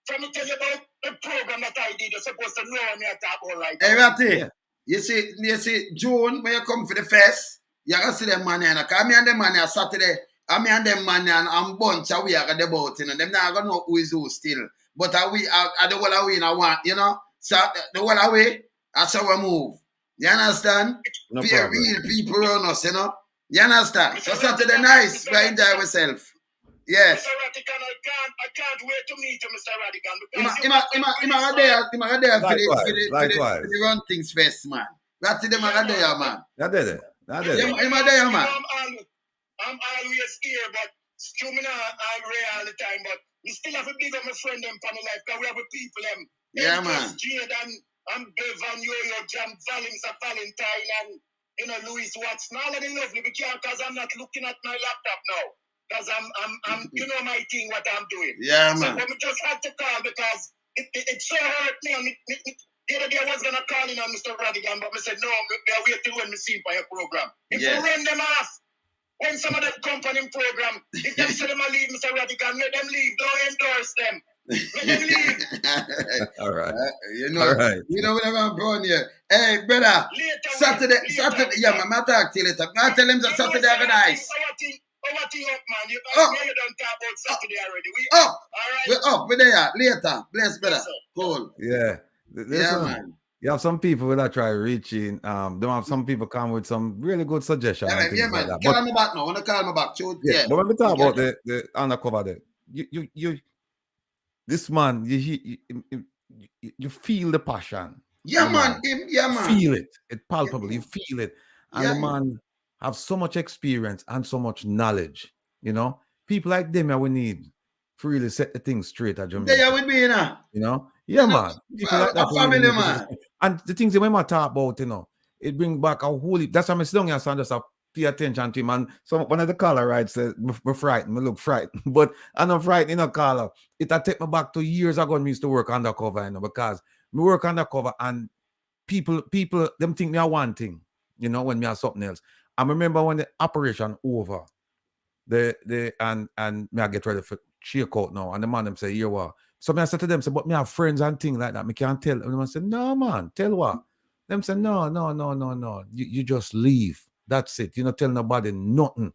J: from me tell you about the program that I did, you're supposed to know me I talk about right
A: Hey,
J: now.
A: Ratty.
D: Yeah.
A: You see, June, when you come for the fest, you can see them man here. Because me and them man here Saturday, and me and them man here and bunch of we are the boat, you know. Them not gonna know who is who still. But we are the whole away in a want, you know. So the whole away, that's how we move. You understand?
D: No
A: Be
D: problem.
A: real people around us, you know. You understand? So Saturday nice, we enjoy ourselves. Yes.
J: Mr. Radigan, I can't wait to meet you, Mr. Radigan.
A: Him a there for
D: Likewise.
A: the run things first, man. Ratty them a there, man.
D: That did it.
A: Him a there, man.
J: I'm always here, but still me not rare all the time, but we still have a big of my friend them from my life, because we have a people them.
A: Yeah, man.
J: Jade and Bev and Yo-Yo, Jam, Valentine, and, you know, Louis Watson, all of them lovely, because I'm not looking at my laptop now. Because I'm you know my thing, what I'm doing.
A: Yeah,
J: So,
A: man.
J: but we just had to call because it so hurt me. And the other day I was going to call in on Mr. Radigan, but I said, no, I wait till when we see him for your program. If
A: Yes.
J: you run them off, when some of them come on him program, if them say them a leave Mr. Radigan, let them leave. Don't endorse them. Let them leave.
D: All right.
A: You know,
D: All right.
A: you know what I'm going here. Hey, brother, Saturday, yeah, man, I talk to you later. I tell him that Saturday are nice.
J: Our thing up, man. You
A: Oh.
J: don't talk about Saturday already. We
A: Oh,
J: all right.
A: we're up, we're there later. Bless, brother.
J: Yes, sir.
A: Cool.
D: Yeah.
A: Yeah,
D: Listen,
A: man.
D: you have some people that try reaching. Don't have some people come with some really good suggestions
A: Yeah,
D: and
A: man.
D: things
A: Yeah,
D: like
A: man.
D: that.
A: Call
D: But
A: me back now. When I call me back, so,
D: yeah,
A: yeah.
D: but when we talk
A: Yeah.
D: about the undercover there, you this man, you feel the passion.
A: Yeah,
D: The
A: man. Yeah,
D: You
A: man.
D: feel it. It's palpable. You feel it. And
A: Yeah,
D: the man have so much experience and so much knowledge. You know, people like them we need to really set the things straight at Jamaica.
A: there with me, you know.
D: You know, yeah,
A: You know,
D: man. People like that
A: a
D: we really
A: family,
D: need to
A: man.
D: and the things that when I talk about, you know, it brings back a whole. That's why I'm sitting here and just pay attention to him. And so one of the caller right said, "Me frightened, me look frightened," but I'm not frightened, you know, caller. It take me back to years ago when we used to work undercover, you know, because we work undercover and people them think me are one thing, you know, when me are something else. I remember when the operation over, and me I get ready for shake out now, and the man them say, "Here what?" So me I said to them, say, "But me have friends and things like that. Me can't tell." And them say, "No, man, tell what?" Them say, "No. You just leave. That's it. You not tell nobody nothing."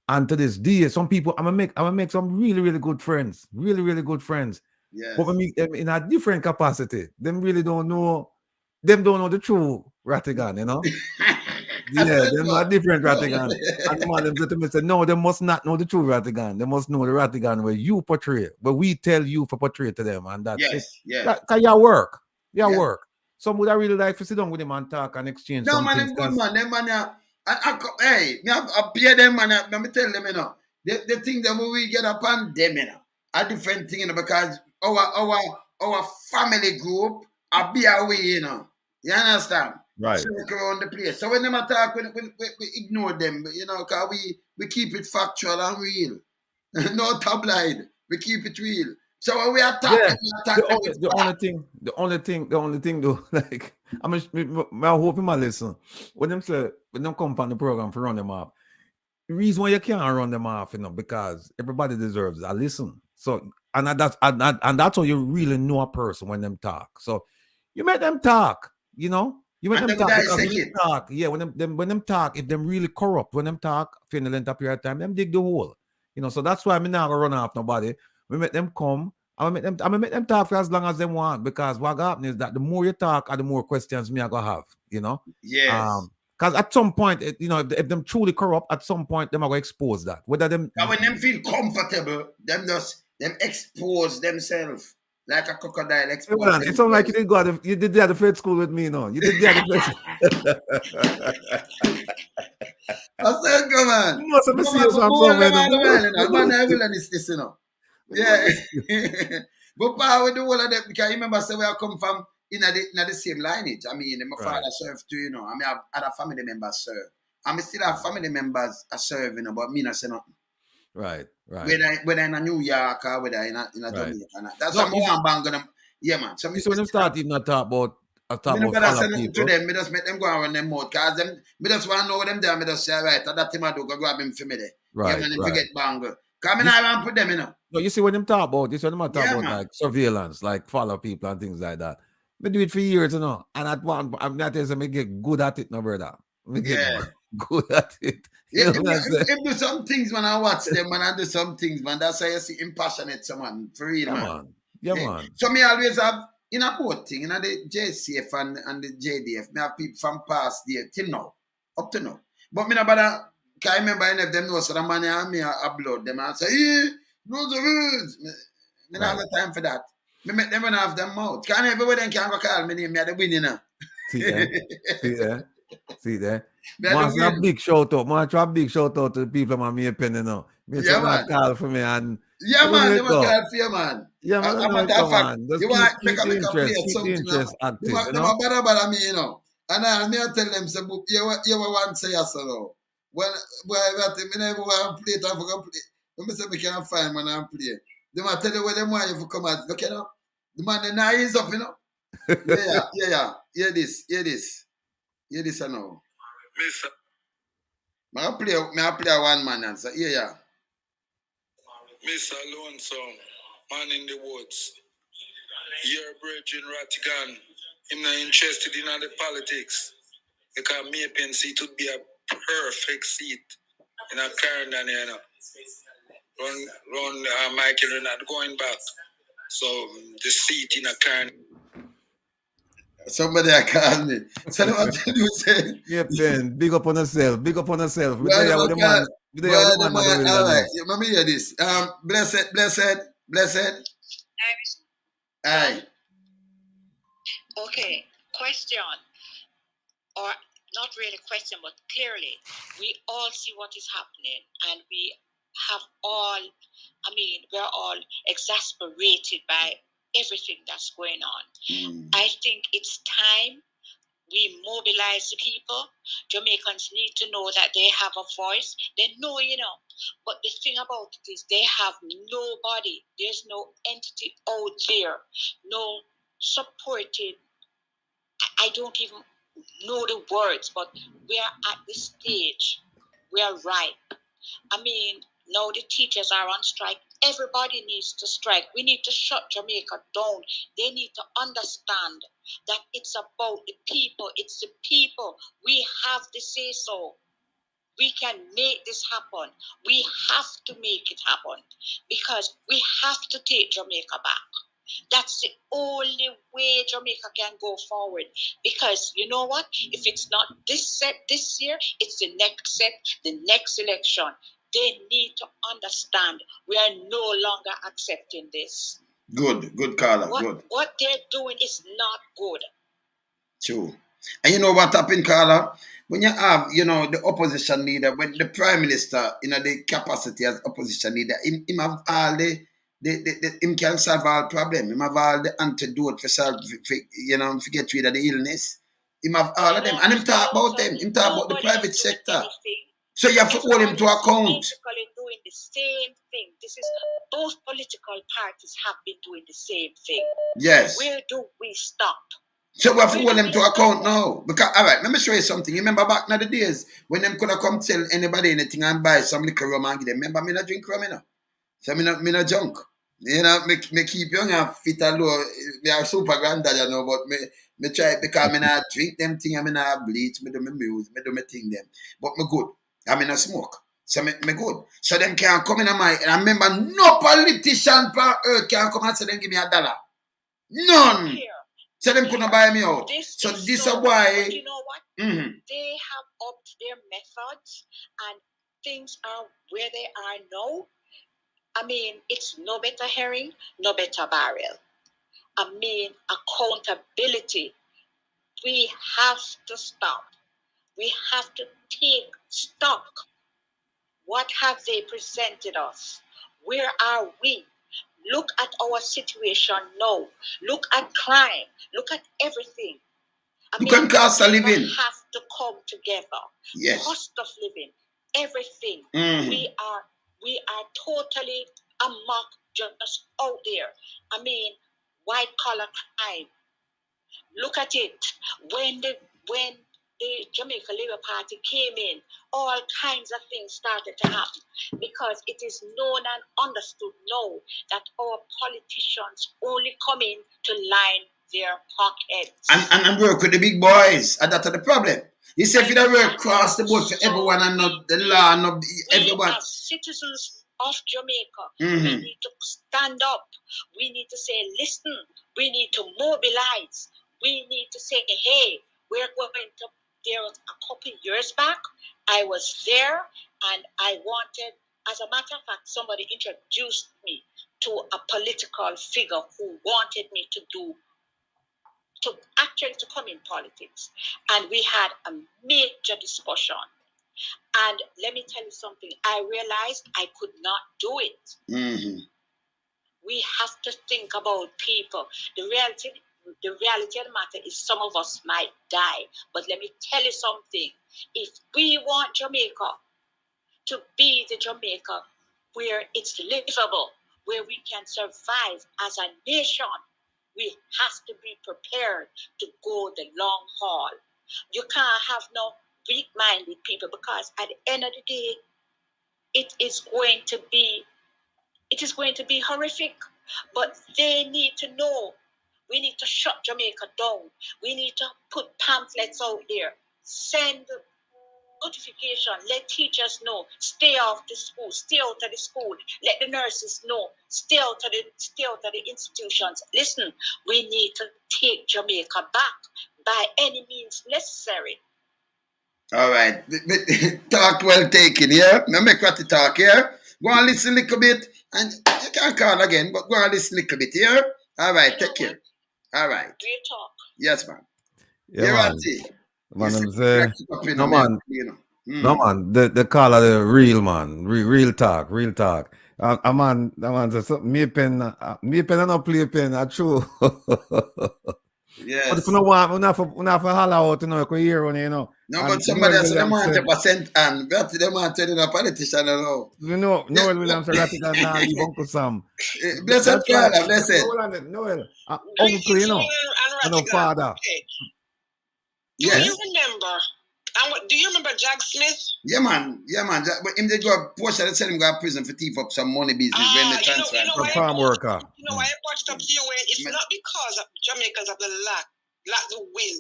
D: And to this day, some people I'm gonna make some really, really good friends, really, really good friends.
A: Yes.
D: But when meet them in a different capacity, them really don't know. Them don't know the true Rattigan, you know. Yeah, them are different Rattigan. And the man them said to me, no, they must not know the true Rattigan. They must know the Rattigan where you portray, but we tell you for portray to them, and that's it.
A: Yes, yes.
D: Cause you work. You
A: Yeah.
D: work. Some would I really like to sit down with him and talk and exchange
A: No,
D: some
A: man,
D: things.
A: them good, man. Them man, hey, me have appear them, man. Let me tell them, you know, the thing that we get upon them, you know, a different thing, you know, because our family group are be away, you know. You understand?
D: Right.
A: Circle around the place. So when them attack, we ignore them, you know, because we keep it factual and real. No tabloid. We keep it real. So when we attack
D: Yeah,
A: them, we attack them.
D: the only thing though, like I hope him listen. When them come on the program for run them off, the reason why you can't run them off, you know, because everybody deserves a listen. So and that's how you really know a person when them talk. So you make them talk, you know. You make
A: And
D: them
A: them
D: talk because
A: dissect
D: when
A: it.
D: them talk, yeah, when them talk, if them really corrupt, when them talk, for the length of period of time, them dig the hole. You know, so that's why I'm not gonna run off nobody. We make them come I'm gonna make them talk for as long as they want, because what happens is that the more you talk, the more questions me I gonna have, you know.
A: Yes.
D: Because at some point, you know, if them truly corrupt, at some point them are gonna expose that. Whether them
A: And when them feel comfortable, them expose themselves like a crocodile
D: Hey,
A: expose
D: man, it sounds like you
A: themselves.
D: you did the other Fed school with me, you know. You did the other
A: I said, come on.
D: You must have
A: Come
D: seen
A: on,
D: you
A: but
D: from
A: more
D: somewhere,
A: them
D: no.
A: all the while, you know. Man, I will this, you know.
D: Me
A: Yeah.
D: must have-
A: But power with the whole of them, because you remember, say, where I come from, in the same lineage. I mean, my
D: Right.
A: father served too, you know. I mean, I have other family members serve. I mean, still have family members are serving, you know, but me not say nothing.
D: Right.
A: Whether in a New York or whether in a
D: Right.
A: Jamaica. That's
D: No,
A: what I'm bang them. Yeah, man. So
D: you see when them start even talk
A: me no
D: about
A: bother
D: follow
A: say nothing to
D: people.
A: them. Me just make them go around them mouth. Cause them, me just want to know them there. Me just say, right, that thing I do, go grab him for me there. Yeah,
D: Right,
A: man, if you
D: right.
A: get bang. Cause me
D: This-
A: not want put them, you know.
D: No, you see when them talk about this, when them talk
A: Yeah,
D: about
A: man.
D: like surveillance, like follow people and things like that. Me do it for years, you know. And at one, I'm not saying me get good at it, no brother. Me get
A: Yeah.
D: good at it. You
A: Yeah,
D: know what I'm saying?
A: if do some things, man, I watch them, man, I do some things, man. That's why you see him passionate, someone, for real,
D: Yeah,
A: man.
D: man. Yeah,
A: Yeah.
D: man.
A: So me always have, in a both thing, in a the JCF and the JDF, me have people from past there till now, up to now. But me no bother, cause I remember any of them know, so the money and me I upload them and say, hey, rules are rules. Me not have the time for that. Me make them run off them mouth. Cause everywhere them can go call me name, me are the winning now.
D: See there? See there? See there?
A: Me are the
D: Master, a
A: win.
D: big shout out. Master, a big shout out to the people on my pen, you know. Me
A: Yeah,
D: say that
A: man.
D: call for me and
A: Yeah,
D: you know
A: man,
D: it
A: they were
D: go.
A: called for you, man.
D: Yeah, man, I
A: A
D: know it
A: matter of
D: go,
A: fact,
D: man. Just
A: you want
D: keep
A: make
D: the
A: a play at
D: keep the
A: something.
D: interest
A: They
D: active,
A: want
D: you
A: them
D: know?
A: a bother me, you know. And I me tell them, say, you were one say yes or no. When I never want to play it, I forgot play. When I say we can't find man and play. They might tell you where them want you to come out. Look, you know. The man the now is up, you know. Yeah. Hear this. Hear this, I know.
J: Mister,
A: I play one man and say, yeah.
J: Mr. Lonesome, man in the woods. Your Virgin Ratigan, I'm not interested in the politics. Because Mapen seat would be a perfect seat in a Clarendon, you know. Run Michael, you're not going back. So the seat in a Clarendon.
A: Somebody call me. So what to do say?
D: Yeah, Ben, big up on yourself. Big up on yourself. We
A: Well,
D: there with the man. We there with the man that really
A: all
D: know.
A: right. Let me hear this. Blessed. Aye.
K: Okay, question, or not really question, but clearly, we all see what is happening, and we have all, we're all exasperated by everything that's going on. I think it's time we mobilize the people. Jamaicans need to know that they have a voice. They know, but the thing about it is they have nobody. There's no entity out there, no supporting. I don't even know the words, but we are at this stage. We are ripe. Now the teachers are on strike. Everybody needs to strike. We need to shut Jamaica down. They need to understand that it's about the people. It's the people. We have to say so. We can make this happen. We have to make it happen because we have to take Jamaica back. That's the only way Jamaica can go forward. Because you know what? If it's not this set this year, it's the next set, the next election. They need to understand we are no longer accepting this.
A: Good, Carla. Good.
K: What they're doing is not good.
A: True. And you know what happened, Carla? When you have, the opposition leader, when the prime minister, the capacity as opposition leader, him have all him can solve all problem. Him have all the antidote for solve, for get rid of the illness. Him have all of them. And him talk about them. Him talk about the private sector. So you have to hold him to account.
K: Basically doing the same thing. Both political parties have been doing the same thing.
A: Yes.
K: Where do we stop?
A: So we have to hold them to account now. Because, all right, let me show you something. You remember back in the days when them could have come tell anybody anything and buy some liquor rum and give them. Remember, me not drink rum, So me not junk. Me keep young and fit and low. Me are super granddad, but me try because me not drink them thing and me not bleach. Me do me music, me do me thing them. But me good. I mean, I smoke. So me good. So them can come in my, and I remember no politician on earth can come and say them give me $1. None.
K: Here,
A: So them couldn't buy me out.
K: this
A: So
K: is
A: this
K: so,
A: is why.
K: but you know what?
A: Mhm.
K: They have upped their methods, and things are where they are now. I mean, it's no better herring, no better barrel. I mean, accountability. We have to stop. We have to take stock. What have they presented us? Where are we? Look at our situation now. Look at crime. Look at everything. I
A: Look
K: mean,
A: at cost of living.
K: we have to come together.
A: Yes.
K: Cost of living, everything.
A: Mhm.
K: We are totally amok, just out there. I mean, white collar crime. Look at it. When the Jamaica Labour Party came in, all kinds of things started to happen because it is known and understood now that our politicians only come in to line their pockets.
A: And work with the big boys. And that's the problem. You say if you don't work across the board for everyone and not the law and not everyone.
K: We as citizens of Jamaica,
A: Mhm.
K: we need to stand up. We need to say, listen, we need to mobilize. We need to say, hey, we're going to, there was a couple years back, I was there and I wanted, as a matter of fact, somebody introduced me to a political figure who wanted me to actually to come in politics. And we had a major discussion. And let me tell you something, I realized I could not do it.
A: Mhm.
K: We have to think about people. The reality of the matter is some of us might die. But let me tell you something. If we want Jamaica to be the Jamaica where it's livable, where we can survive as a nation, we have to be prepared to go the long haul. You can't have no weak-minded people because at the end of the day, it is going to be horrific. But they need to know. We need to shut Jamaica down. We need to put pamphlets out there. Send notification. Let teachers know. Stay off the school. Stay out of the school. Let the nurses know. Stay out of the institutions. Listen, we need to take Jamaica back by any means necessary.
A: All right. Talk well taken, yeah? Now make what to talk, yeah? Go and listen a little bit. And you can call again, but go and listen a little bit, yeah? All right, take care. All right.
K: Real talk.
A: Yes, man.
D: Yeah,
A: You're
D: man.
A: right.
D: Man,
A: You
D: I'm
A: see,
D: say,
A: like up in
D: no
A: a man,
D: man,
A: you know.
D: no man, the call of the real man, real talk, real talk. A man say something, me pen and not play pen, that's true. But if
A: Yes.
D: you don't want, we not for holler out, you know, you can hear one, you know.
A: No,
D: And
A: but somebody
D: Noel
A: else them
D: Williams
A: want
D: said,
A: 10% and but them want to a politician and all.
D: you know, Noel Williams said, Ratigan now leave Uncle Sam.
A: Blessed
D: That's right.
A: Father, blessed.
D: Noel,
K: Greetings,
D: uncle, you know,
K: Noel and
D: and a
K: Ratigan.
D: father.
K: Okay. Do
A: Yes.
K: you remember? Do you remember Jack Smith?
A: Yeah, man. But him they go portion send him go to prison for thief up some money business when they transfer.
K: You know
D: A
K: why
D: farm worker.
K: you know why I brought it up to you when it's not because Jamaicans have the lack the will,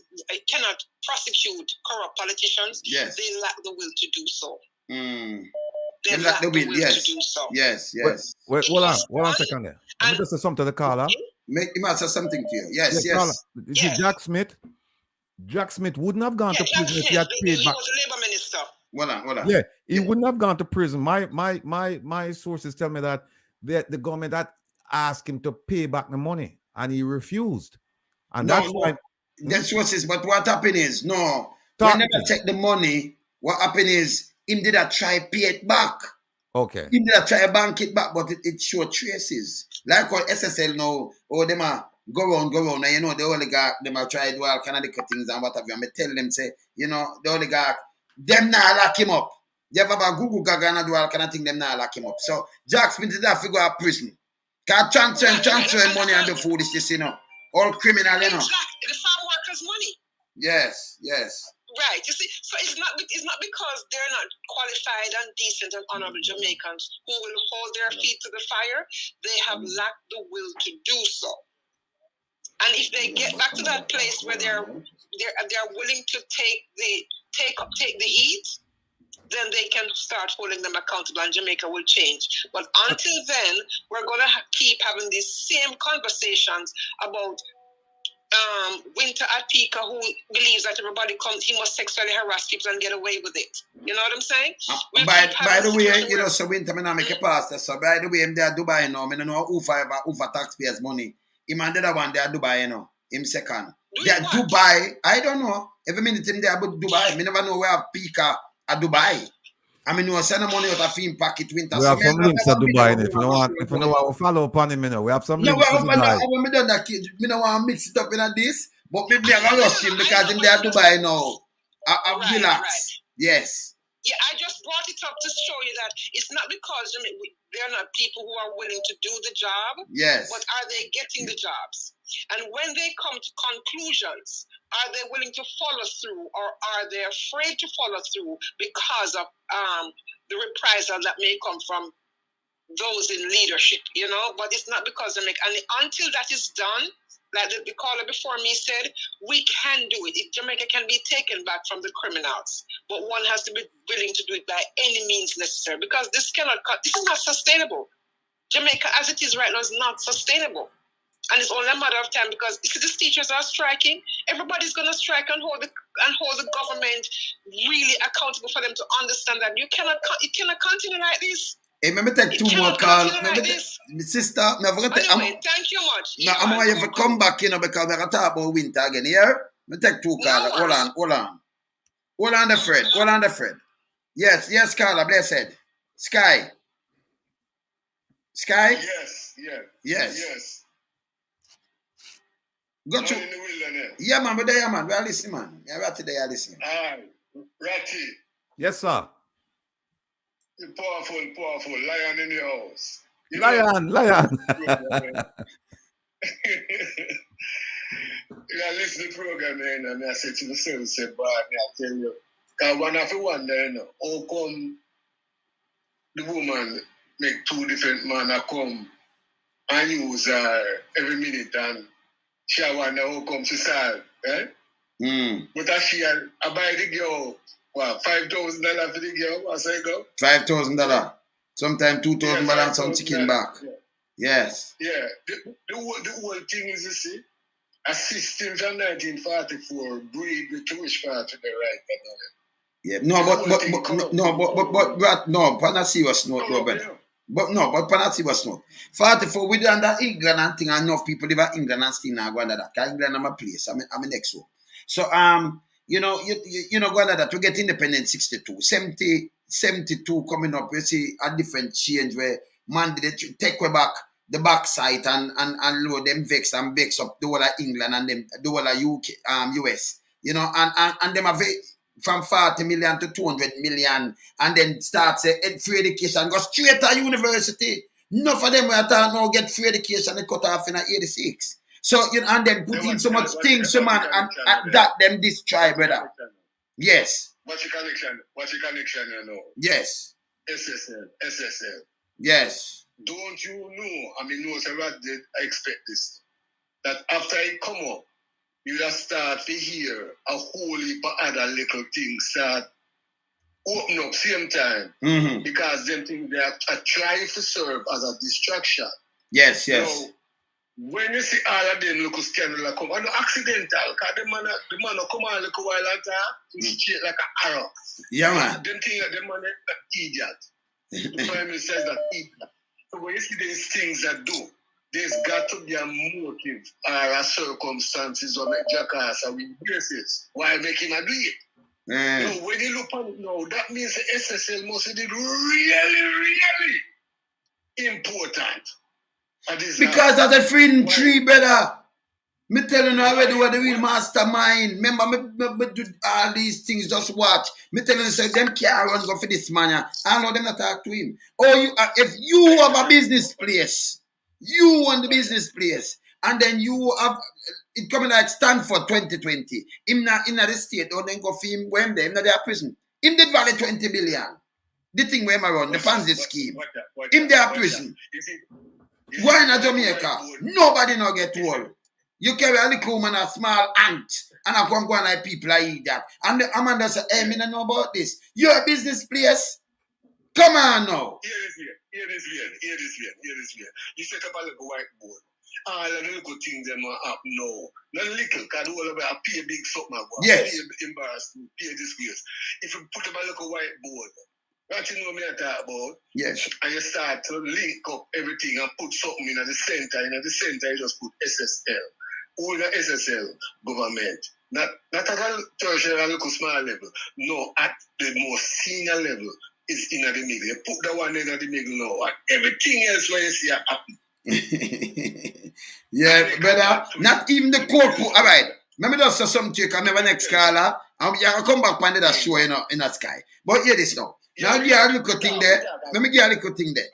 K: cannot prosecute corrupt politicians.
A: Yes.
K: They lack the will to do so.
A: They lack the will, yes.
K: To do so.
A: Yes.
D: Wait, hold on a second there. Let me just say something to the caller.
A: Make him answer something to you. Yes.
D: Caller. You see, Jack Smith wouldn't have gone to prison if he had paid back.
K: He was a labor minister.
A: Hold on.
D: Yeah, he wouldn't have gone to prison. My sources tell me that the government had asked him to pay back the money and he refused. And that's why
A: That's what is, but what happened is no.
D: Talk
A: Whenever take the money, what happened is him did a try pay it back.
D: okay.
A: Him did a try bank it back, but it show traces. Like what SSL now, or them a go round, and you know the oligarch, them a try do all kind of different things and what have you. And I tell them say, you know, the oligarch, them now lock him up. They have about Google Gaga and do all kind of thing, them now lock him up. So Jack Smith did have to go to prison. Can transfer money and the foolishness, you know. All criminal, you know.
K: Exactly, the farm workers' money.
A: Yes.
K: Right. You see, so it's not because they're not qualified and decent and honorable Jamaicans who will hold their feet to the fire. They have lacked the will to do so. And if they get back to that place where they're willing to take the heat,
L: then they can start holding them accountable and Jamaica will change. But until then, we're going to keep having these same conversations about Winter Atika, who believes that everybody comes, he must sexually harass people and get away with it. You know what I'm saying?
A: By the way, you know, so Winter, I make a pastor. So by the way, I'm there Dubai now. I don't know who for taxpayers' money. Him and the other one, they are Dubai, you know. Him second. They are Dubai. I don't know. Every minute him there about Dubai. I never know where I Pika at Dubai. I mean, we send money out of him packet Winter.
D: We have some links at Dubai. If you don't want to follow upon him, you know, we have some links at Dubai.
A: When me done that kid, me don't want to mix it up in this, but me have a rush him because him there Dubai now. I relax. Right. Yes.
L: Yeah, I just brought it up to show you that it's not because they're not people who are willing to do the job.
A: Yes.
L: But are they getting the jobs? And when they come to conclusions, are they willing to follow through, or are they afraid to follow through because of the reprisal that may come from those in leadership? You know, but it's not because they make. And until that is done, like the caller before me said, we can do it. Jamaica can be taken back from the criminals, but one has to be willing to do it by any means necessary, because this is not sustainable. Jamaica, as it is right now, is not sustainable. And it's only a matter of time, because if these teachers are striking, everybody's going to strike and hold the government really accountable for them to understand that it cannot continue like this.
A: Hey, let me take two more calls. Sister,
L: anyway, thank you much.
A: No, I'm going to come back, you know, because we're going to talk about winter again. Here, let me take two calls. Hold on, the Fred. Yes, Carla, blessed. Sky. Yes. Go to. Yeah, man, but there, man. We are listening, man. Yeah, right there, listening.
M: Ratty.
D: Yes, sir.
M: Powerful. Lion in the house.
D: Lion.
M: I listen to the program, and I said to myself, I tell you, because one of the wonder, how come the woman make two different men come and use her every minute, and she wonder how come she solve, right? But as she I buy the girl, what, $5,000 for the girl? What's I go?
A: $5,000. Sometimes $2,000 and some chicken back.
M: Yeah.
A: Yes.
M: Yeah. The whole thing is, you see, a system from 1944 breed the Jewish part to the right.
A: Yeah. No, but on a serious note, Robert. But on a serious note. 44, we do under England and thing, enough people live in England and still not go under that. Because England is my place. I'm a next one. So, you know, go under that. We get independent 62. 72 coming up, you see a different change where man did take way back the backside and load them vex up the whole of England and them the whole of UK, US. You know, and them have from 40 million to 200 million, and then start free education, go straight to university. Enough of them will now get free education and cut off in 86. So, you know, and then put in so much things, so man, and that them destroy, brother. Yes.
M: What's the connection, you know?
A: Yes.
M: SSL.
A: Yes.
M: Don't you know, I mean, no, sir, I expect this, that after it come up, you just start to hear a whole heap of other little things start open up same time, because them things they are trying to serve as a distraction.
A: Yes.
M: Now, when you see all of them look scandal come, and accidental, because the man come on a little while later, he's straight like an arrow.
A: Yeah, man.
M: Them things that the man is an idiot. The Prime Minister says that idiot. So when you see these things that do, there's got to be a motive or a circumstances or make jackass or with braces. Why make him a do it? You know, when you look on it now, that means the SSL must be really important.
A: Because of the freedom tree, brother. Me telling you already what the real mastermind. Remember, me do all these things, just watch. Me telling you, say, them can't run go for this man. I know them not talk to him. Or you, if you have a business place, you own the business place, and then you have, it coming like Stanford 2020. Him not in the state, or then go for him, when they in their prison. Him did value 20 billion. The thing where I run, the Ponzi scheme. In their prison. Why in Jamaica? Nobody not get old. You carry a little woman, a small ant, And I can't go on like people I eat that. And the Amanda said, hey, me don't know about this. You're a business place. Come on now.
M: Hear this way. You set up a little whiteboard. All of the little things them are up now. Not little, because all of it I pay big something.
A: Yes.
M: Pay embarrassment, pay disgrace. If you put up a little whiteboard, what you know me I talk about?
A: Yes.
M: And you start to link up everything and put something in the center. In the center, you just put SSL. Who in the SSL? Government. Not at a tertiary or local small level. No, at the most senior level is in the middle. You put the one in the middle now. And everything else where you see happen.
A: Yeah, brother. Not even the court. All right. Let me just say something to you. Because I'm next caller. I'll come back on that show in the sky. But hear this now. Now, give you a little thing there. Let me give you a little thing there.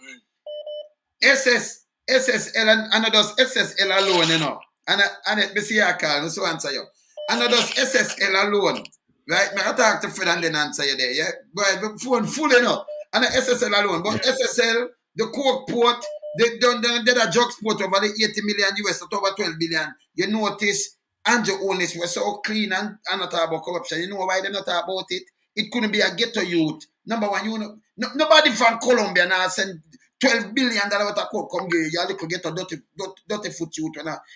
A: SSL and does SSL alone, you know. And it, me see your call, so answer you. And does SSL alone. Right? I talk to Fred and then answer you there, yeah? But the phone full, you know. And the SSL alone. But SSL, the Cork port, they done a drugs port over the 80 million US, to over 12 billion. You notice Andrew Onis was so clean and not talk about corruption. You know why they not talk about it? It couldn't be a ghetto youth. Number one, you know, nobody from Colombia now send $12 billion worth of coke. Come here, you little ghetto dirty foot youth.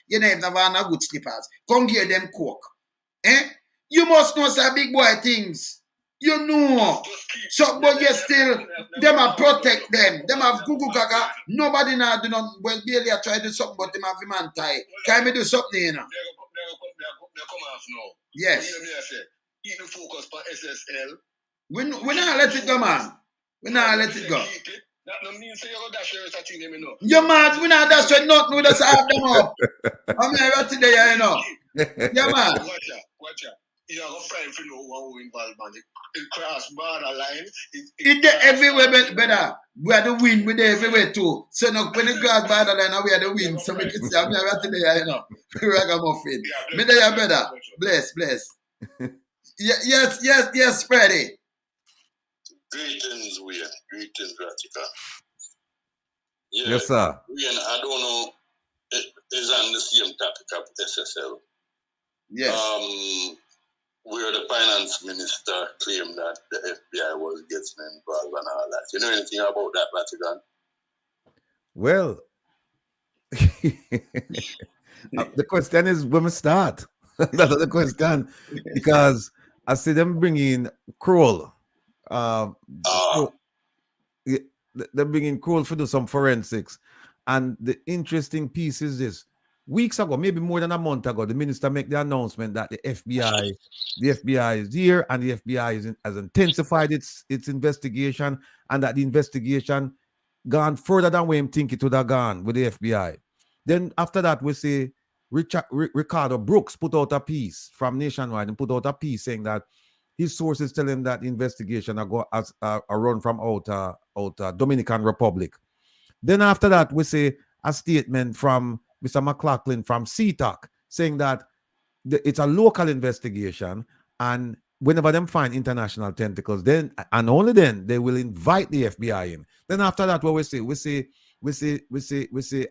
A: You never have no good slippers. Come here, them coke. Eh? You must know some big boy things. You know. So, but you still, them are protect them. Them have Google Gaga. Nobody now do not, well, barely I try to do something, but them have him man tie. Can me do something, you know?
M: They come off now.
A: Yes.
M: Keep the focus on SSL.
A: We not let it go, man. We not let it go.
M: That no mean say you go dash your thing, you know.
A: You man, we not dash your nothing. We just have them up. I'm here right today, you know. Yeah, man.
M: Watch out. You are going to find for no one who involved, man. It cross borderline.
A: It everywhere, better. We are the win. We there everywhere too. So now when it cross borderline, we are the win. So we can say, I'm here right today, you know. Ragamuffin. Me there, better. Bless. Yes, Freddie.
J: Greetings, Wayne. Greetings, Ratika. Yeah,
D: Yes, sir.
J: Wayne, I don't know. It is on the same topic of SSL.
A: Yes.
J: Where the finance minister claimed that the FBI was getting involved and all that. You know anything about that, Vatican?
D: Well, the question is when we start. That's the question. Because I see them bringing Kroll. They're bringing Kroll to do some forensics. And the interesting piece is this. Weeks ago, maybe more than a month ago, the minister made the announcement that the FBI is here and the FBI has intensified its investigation, and that the investigation gone further than we think it would have gone with the FBI. Then after that, we see Ricardo Brooks put out a piece from Nationwide and put out a piece saying that his sources tell him that the investigation are run from out Dominican Republic. Then after that, we see a statement from Mr. McLaughlin from CTAC saying that it's a local investigation, and whenever them find international tentacles, then and only then they will invite the FBI in. Then after that, what we see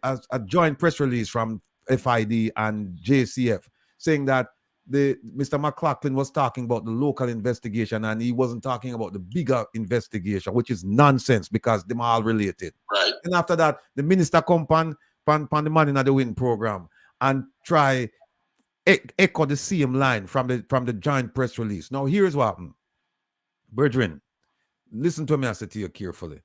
D: a joint press release from FID and JCF saying that Mr. McLaughlin was talking about the local investigation and he wasn't talking about the bigger investigation, which is nonsense because them all related.
J: Right.
D: And after that, the minister come pan the Man in the Wind program and try echo the same line from the joint press release. Now here's what happened. Brethren, listen to me, I say to you carefully.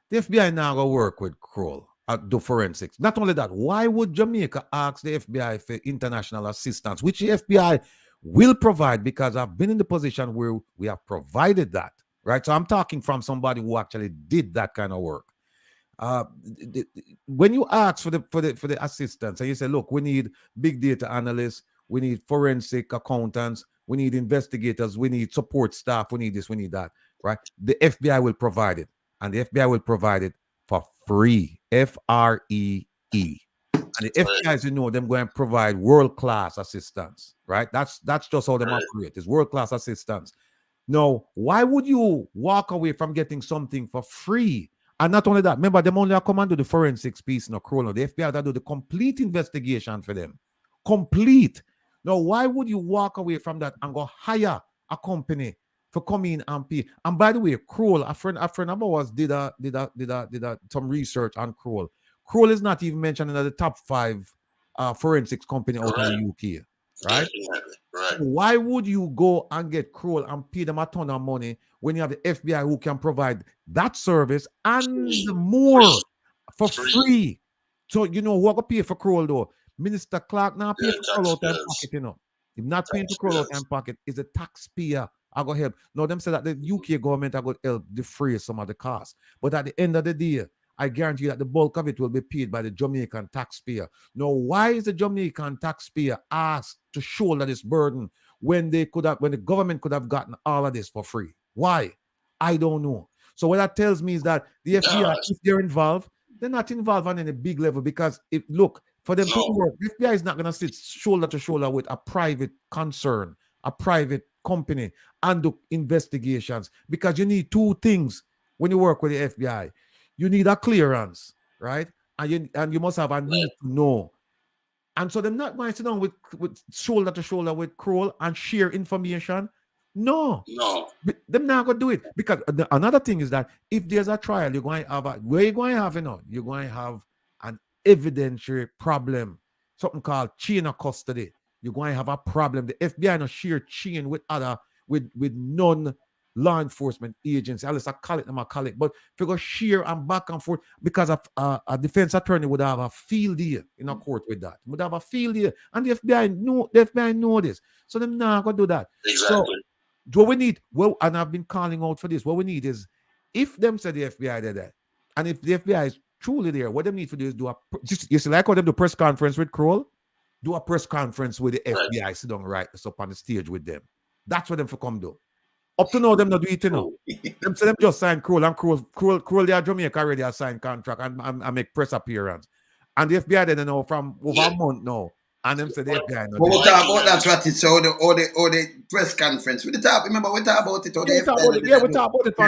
D: The FBI now go work with Kroll at the forensics. Not only that, why would Jamaica ask the FBI for international assistance, which the FBI will provide, because I've been in the position where we have provided that, right? So I'm talking from somebody who actually did that kind of work. When you ask for the assistance and you say, look, we need big data analysts, we need forensic accountants, we need investigators, we need support staff, we need this, we need that, right? The FBI will provide it, and the FBI will provide it for free, FREE. And the FBI, as you know, them going to provide world-class assistance, right? That's just how they operate. It's world-class assistance. Now, why would you walk away from getting something for free? And not only that, remember, them only come and do the forensics piece in a Kroll. The FBI that do the complete investigation for them. Complete. Now, why would you walk away from that and go hire a company for come in and pay? And by the way, Kroll, a friend of ours did some research on Kroll. Kroll is not even mentioned in the top 5 forensics company out of the UK, right?
J: Right.
D: So why would you go and get Kroll and pay them a ton of money when you have the FBI who can provide that service and more for free? So you know who are gonna pay for Kroll though? Minister Clark now pay for Kroll out of pocket, you know. If not paying for Kroll out of pocket, is a taxpayer. I go help. Now them say that the UK government are going to help defray some of the costs. But at the end of the day, I guarantee you that the bulk of it will be paid by the Jamaican taxpayer. Now, why is the Jamaican taxpayer asked to shoulder this burden when the government could have gotten all of this for free? Why? I don't know. So what that tells me is that the FBI, if they're involved, they're not involved on any big level because for them to work, the FBI is not going to sit shoulder to shoulder with a private concern, a private company, and do investigations because you need 2 things when you work with the FBI. You need a clearance, right? And you must have a need to know. And so they're not going to sit down with shoulder to shoulder with Kroll and share information. No. They're not going to do it. Because another thing is that if there's a trial, you're going to have you're going to have an evidentiary problem. Something called chain of custody. You're going to have a problem. The FBI no share chain with non-law enforcement agency. At least I call it. But if you go share and back and forth, because a defense attorney would have a field day in a court with that. Would have a field day. And the FBI know this. So they're not going to do that.
J: Exactly.
D: So what we need, and I've been calling out for this, what we need is, if them say the FBI they're there, and if the FBI is truly there, what they need to do is you see, like how them do press conference with Kroll, do a press conference with the FBI, sit down right up on the stage with them. That's what them for come do. Up to now, them not do it, you know. them just sign Kroll, and Kroll they are Jamaica already a signed contract and make press appearance. And the FBI they know from over a month now. And them say the FBI
A: But we talk about that what it's all the press conference. We talk, remember we talk about it.
D: We talk about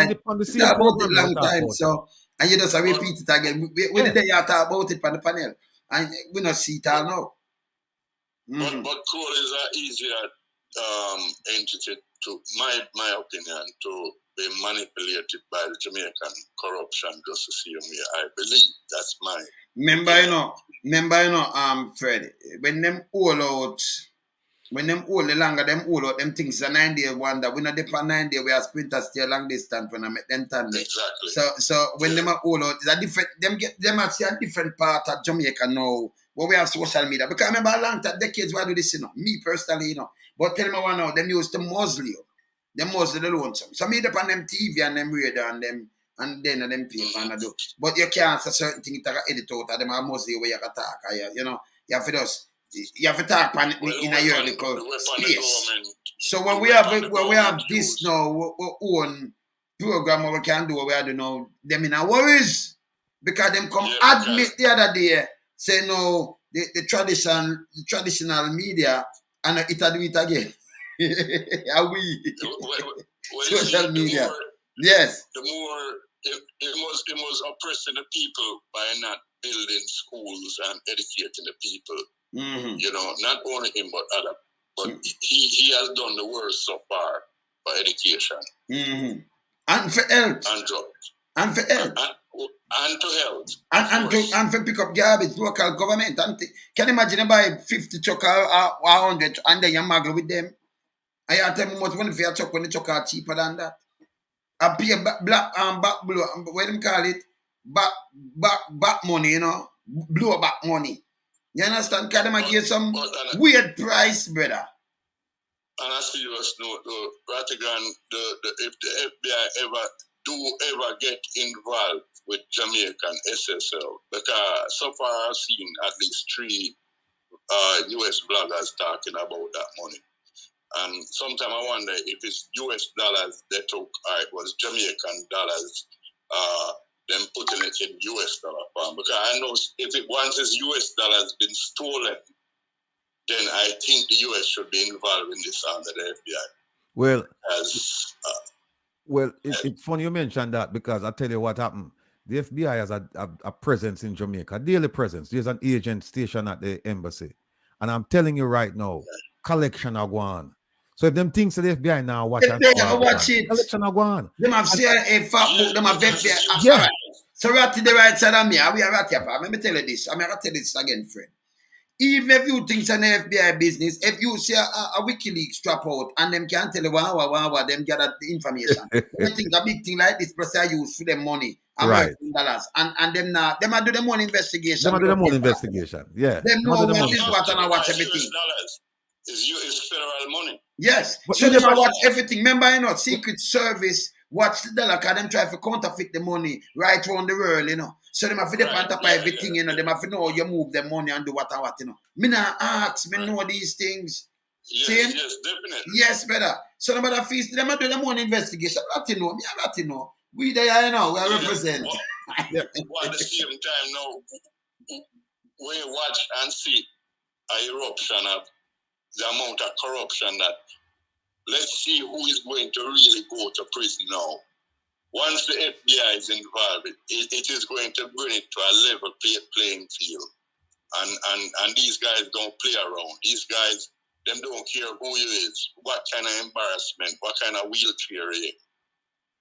D: it on the same program.
A: Long time. So and you just repeat it again. We the day you talk about it on the panel. And we not see it all now.
J: But Kroll is an easier entity to my opinion to be manipulated by the Jamaican corruption just the same way. I believe that's my
A: Remember, you know, Fred, when them all the longer them all out, them things a 9-day wonder. We not depend 9 day, we are sprinters stay long distance when I make them turn.
J: Exactly.
A: So when them are all out, it's a different them actually a different part of Jamaica now. Where we have social media. Because I remember a long time, decades why do this, you know. Me personally, you know. But tell me one now, them used to muzzle you. Them muzzle the lonesome. So me depend them TV and them radio and them and then them paper and do. But you can't say certain things that edit out of them and muzzle where you can talk. You know, you have to talk in a year because space. So when we have this now, our own program where we can do what we have to know, them in a worries. Because them come admit the other day, say no, the traditional media and it do it again. Are we? Social media. Yes.
J: The more it was oppressing the people by not building schools and educating the people. You know, not only him but other. But he has done the worst so far for education.
A: And for health.
J: And drugs.
A: And for health.
J: And to health.
A: And for pick up garbage, local government. Can you imagine you buy 50 truck or 100 and then you muggle with them? I have to tell you much money for your truck when the truck are cheaper than that. I pay black and back blue, what do you call it? Back money, you know? Blow back money. You understand? Can they give some weird price, brother?
J: On a serious note, though, Ratigan, if the FBI ever get involved with Jamaican SSL, because so far I've seen at least 3 US bloggers talking about that money. And sometimes I wonder if it's US dollars they took or it was Jamaican dollars, them putting it in US dollar form. Because I know if once it's US dollars been stolen, then I think the US should be involved in this under the FBI.
D: Well, it's funny you mentioned that because I tell you what happened. The FBI has a presence in Jamaica, a daily presence. There's an agent stationed at the embassy. And I'm telling you right now, collection are going. So if them things that the FBI now watch
A: If they watch it,
D: collection are going.
A: them have CIA fat book, them have FBI.
D: Yeah.
A: Alright. So Ratty the right side of me, we are Ratty apart. Let me tell you this. I'm gonna tell you this again, friend. Even if you think it's an FBI business, if you see a WikiLeaks drop out and them can't tell you wow, them gather the information. I think a big thing like this plus I use for them money, American dollars, and them now them are do them own investigation.
D: Them are do them own investigation. Yeah.
A: Them know what is what and I watch everything.
J: It's federal money.
A: Yes.
D: But
A: So them I watch everything. Remember, you know, Secret Service watch the dollar because them try to counterfeit the money right around the world, you know. So them have to depend upon everything, you know. Them have to know you move the money and do what and what, you know. Me not ask, me know these things.
J: Yes,
A: See?
J: yes, definitely.
A: Yes, brother. So them other fees, them are doing their own investigation. What you know? Me what you know. We there, you know, we represent.
J: But at the same time now, when you watch and see an eruption of the amount of corruption that, let's see who is going to really go to prison now. Once the FBI is involved, it is going to bring it to a level playing field. And these guys don't play around. These guys, them don't care who you is, what kind of embarrassment, what kind of wheelchair you.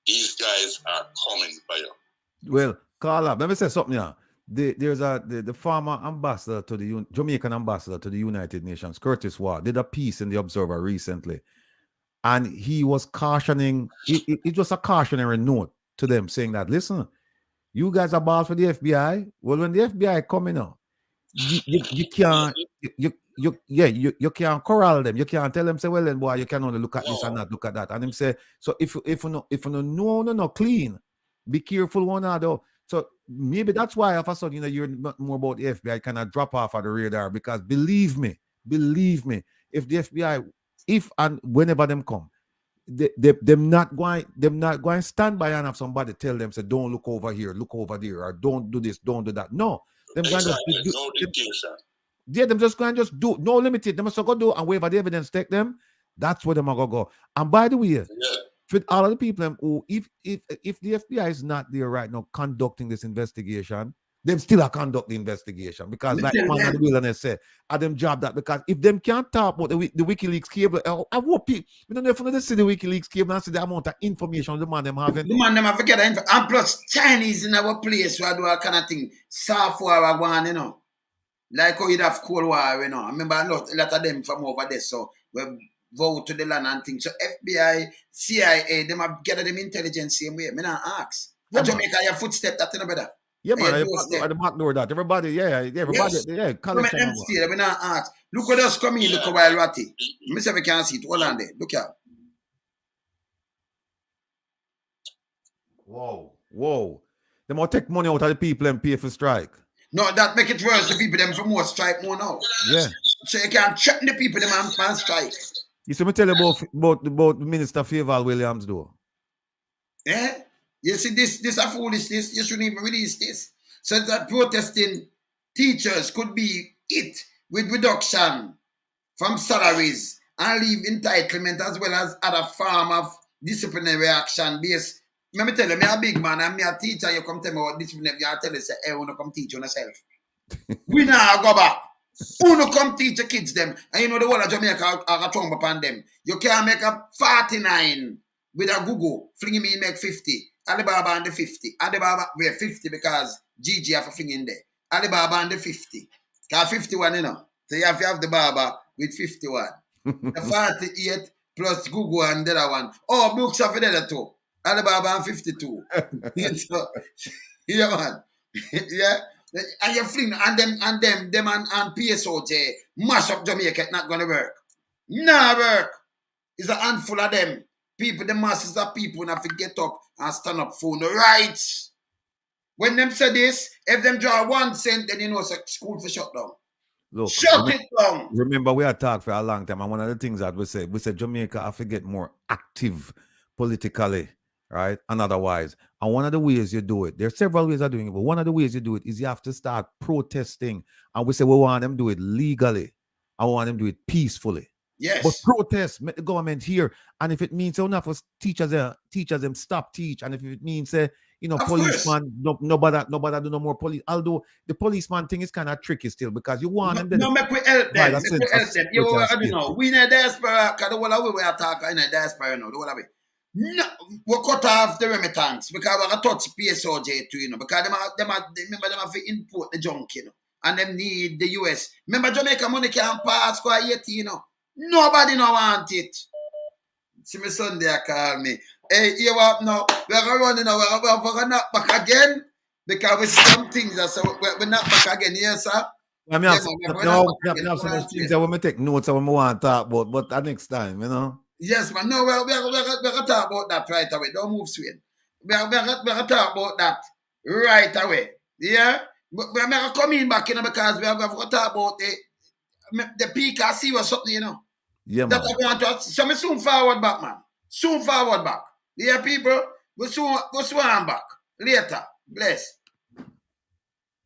J: These guys are coming for you.
D: Well, call up. Let me say something here. There's the former ambassador to the Jamaican ambassador to the United Nations, Curtis Ward, did a piece in the Observer recently, and he was cautioning. It was a cautionary note to them, saying that, listen, you guys are ball for the FBI. Well, when the FBI come in now, you can't you can't corral them. You can't tell them, say, well then boy, you can only look at this and not look at that. And him say, so if you no clean, be careful one another. So maybe that's why all of a sudden, you know, you're not more about the FBI kind of drop off of the radar, because believe me, if the FBI, if and whenever them come, them not going stand by and have somebody tell them, say, don't look over here, look over there, or don't do this, don't do that. No, them
J: Exactly. No dictation.
D: Yeah, them just going just do no limited. Them must go do and wherever the evidence take them. That's where them are gonna go. And by the way, with all of the people who, if the FBI is not there right now conducting this investigation, them still are conduct the investigation, because like man of the wilderness said, at them job that, because if them can't talk about the WikiLeaks cable, I want people, we don't know if they see the WikiLeaks cable and see the amount of information the man them having.
A: The man them have to get info. And plus Chinese in our place where do all kind of thing, soft war one, you know. Like how you'd have Cold War, you know. I remember a lot of them from over there, so we vote to the land and things. So FBI, CIA, them have gathered them intelligence same way. Me not ask.
D: Yeah,
A: Jamaica, your footstep, that you brother.
D: Yeah, man, the back door that. Everybody, everybody,
A: yes. Collection. We not ask. Look what else come in, look while Ratty. Me say we can't see it. Hold on there. Look out.
D: Whoa. They might take money out of the people and pay for strike.
A: No, that make it worse. The people them for more strike more now.
D: Yeah.
A: So you can't threaten the people them and strike.
D: You see me tell you about Minister Favour Williams though.
A: Yeah. You see this a foolishness. You shouldn't even release this. So that protesting teachers could be hit with reduction from salaries and leave entitlement, as well as other form of disciplinary action based. Let me tell you, me a big man and me a teacher, you come tell me about disciplinary, you tell you, say, hey, you come teach yourself. We now go back. Who come teach the kids them? And you know the whole of Jamaica are a thumb upon them. You can't make a 49 with a Google, fling me make 50. Alibaba and the 50. Alibaba, we're 50 because Gigi have a thing in there. Alibaba and the 50. Because 51, you know. So you have to have the Baba with 51. The 48 plus Google and the other one. Oh, books are for the other two. Alibaba and 52. So, yeah, man. Yeah. And you fling and them and PSOJ mash up Jamaica, it's not gonna work. Nah work. It's a handful of them. People, the masses of people have to get up and stand up for the rights. When them say this, if them draw 1 cent, then you know it's a school for shut down.
D: Look,
A: shut it down.
D: Remember, we had talked for a long time, and one of the things that we said Jamaica have to get more active politically, right? And otherwise. And one of the ways you do it, there are several ways of doing it, but one of the ways you do it is you have to start protesting. And we say we want them to do it legally. I want them to do it peacefully.
A: Yes.
D: But protest, make the government here. And if it means enough for teachers them stop teach. And if it means You know,
A: Of course.
D: policeman, nobody do no more police. Although the policeman thing is kind of tricky still because you want them
A: No, make we help
D: provide
A: them.
D: a
A: Make we
D: sense of
A: help them.
D: security and
A: I don't
D: safety.
A: know. We in a diaspora, because the whole of we are talking in a diaspora, the whole of it. No, we cut off the remittance because we touch PSOJ too, because remember them have to import the junk, and them need the US. Remember Jamaica money can't pass for 18, Nobody no want it. See me Sunday call me. Hey, you up now? We're running now. We're not back again because we see some things that so we're not back again, yes, sir.
D: I mean, have some things that we take notes of what we want to talk about, but next time,
A: Yes, man. No, we're going to talk about that right away. Don't move, Swin. We're going to talk about that right away. Yeah? We're going to come in back, because we're going to talk about the peak. I see what's something,
D: Yeah,
A: that
D: man.
A: I want to. So me soon forward back, man. Soon forward back. Yeah, people. Go soon back. Later. Bless.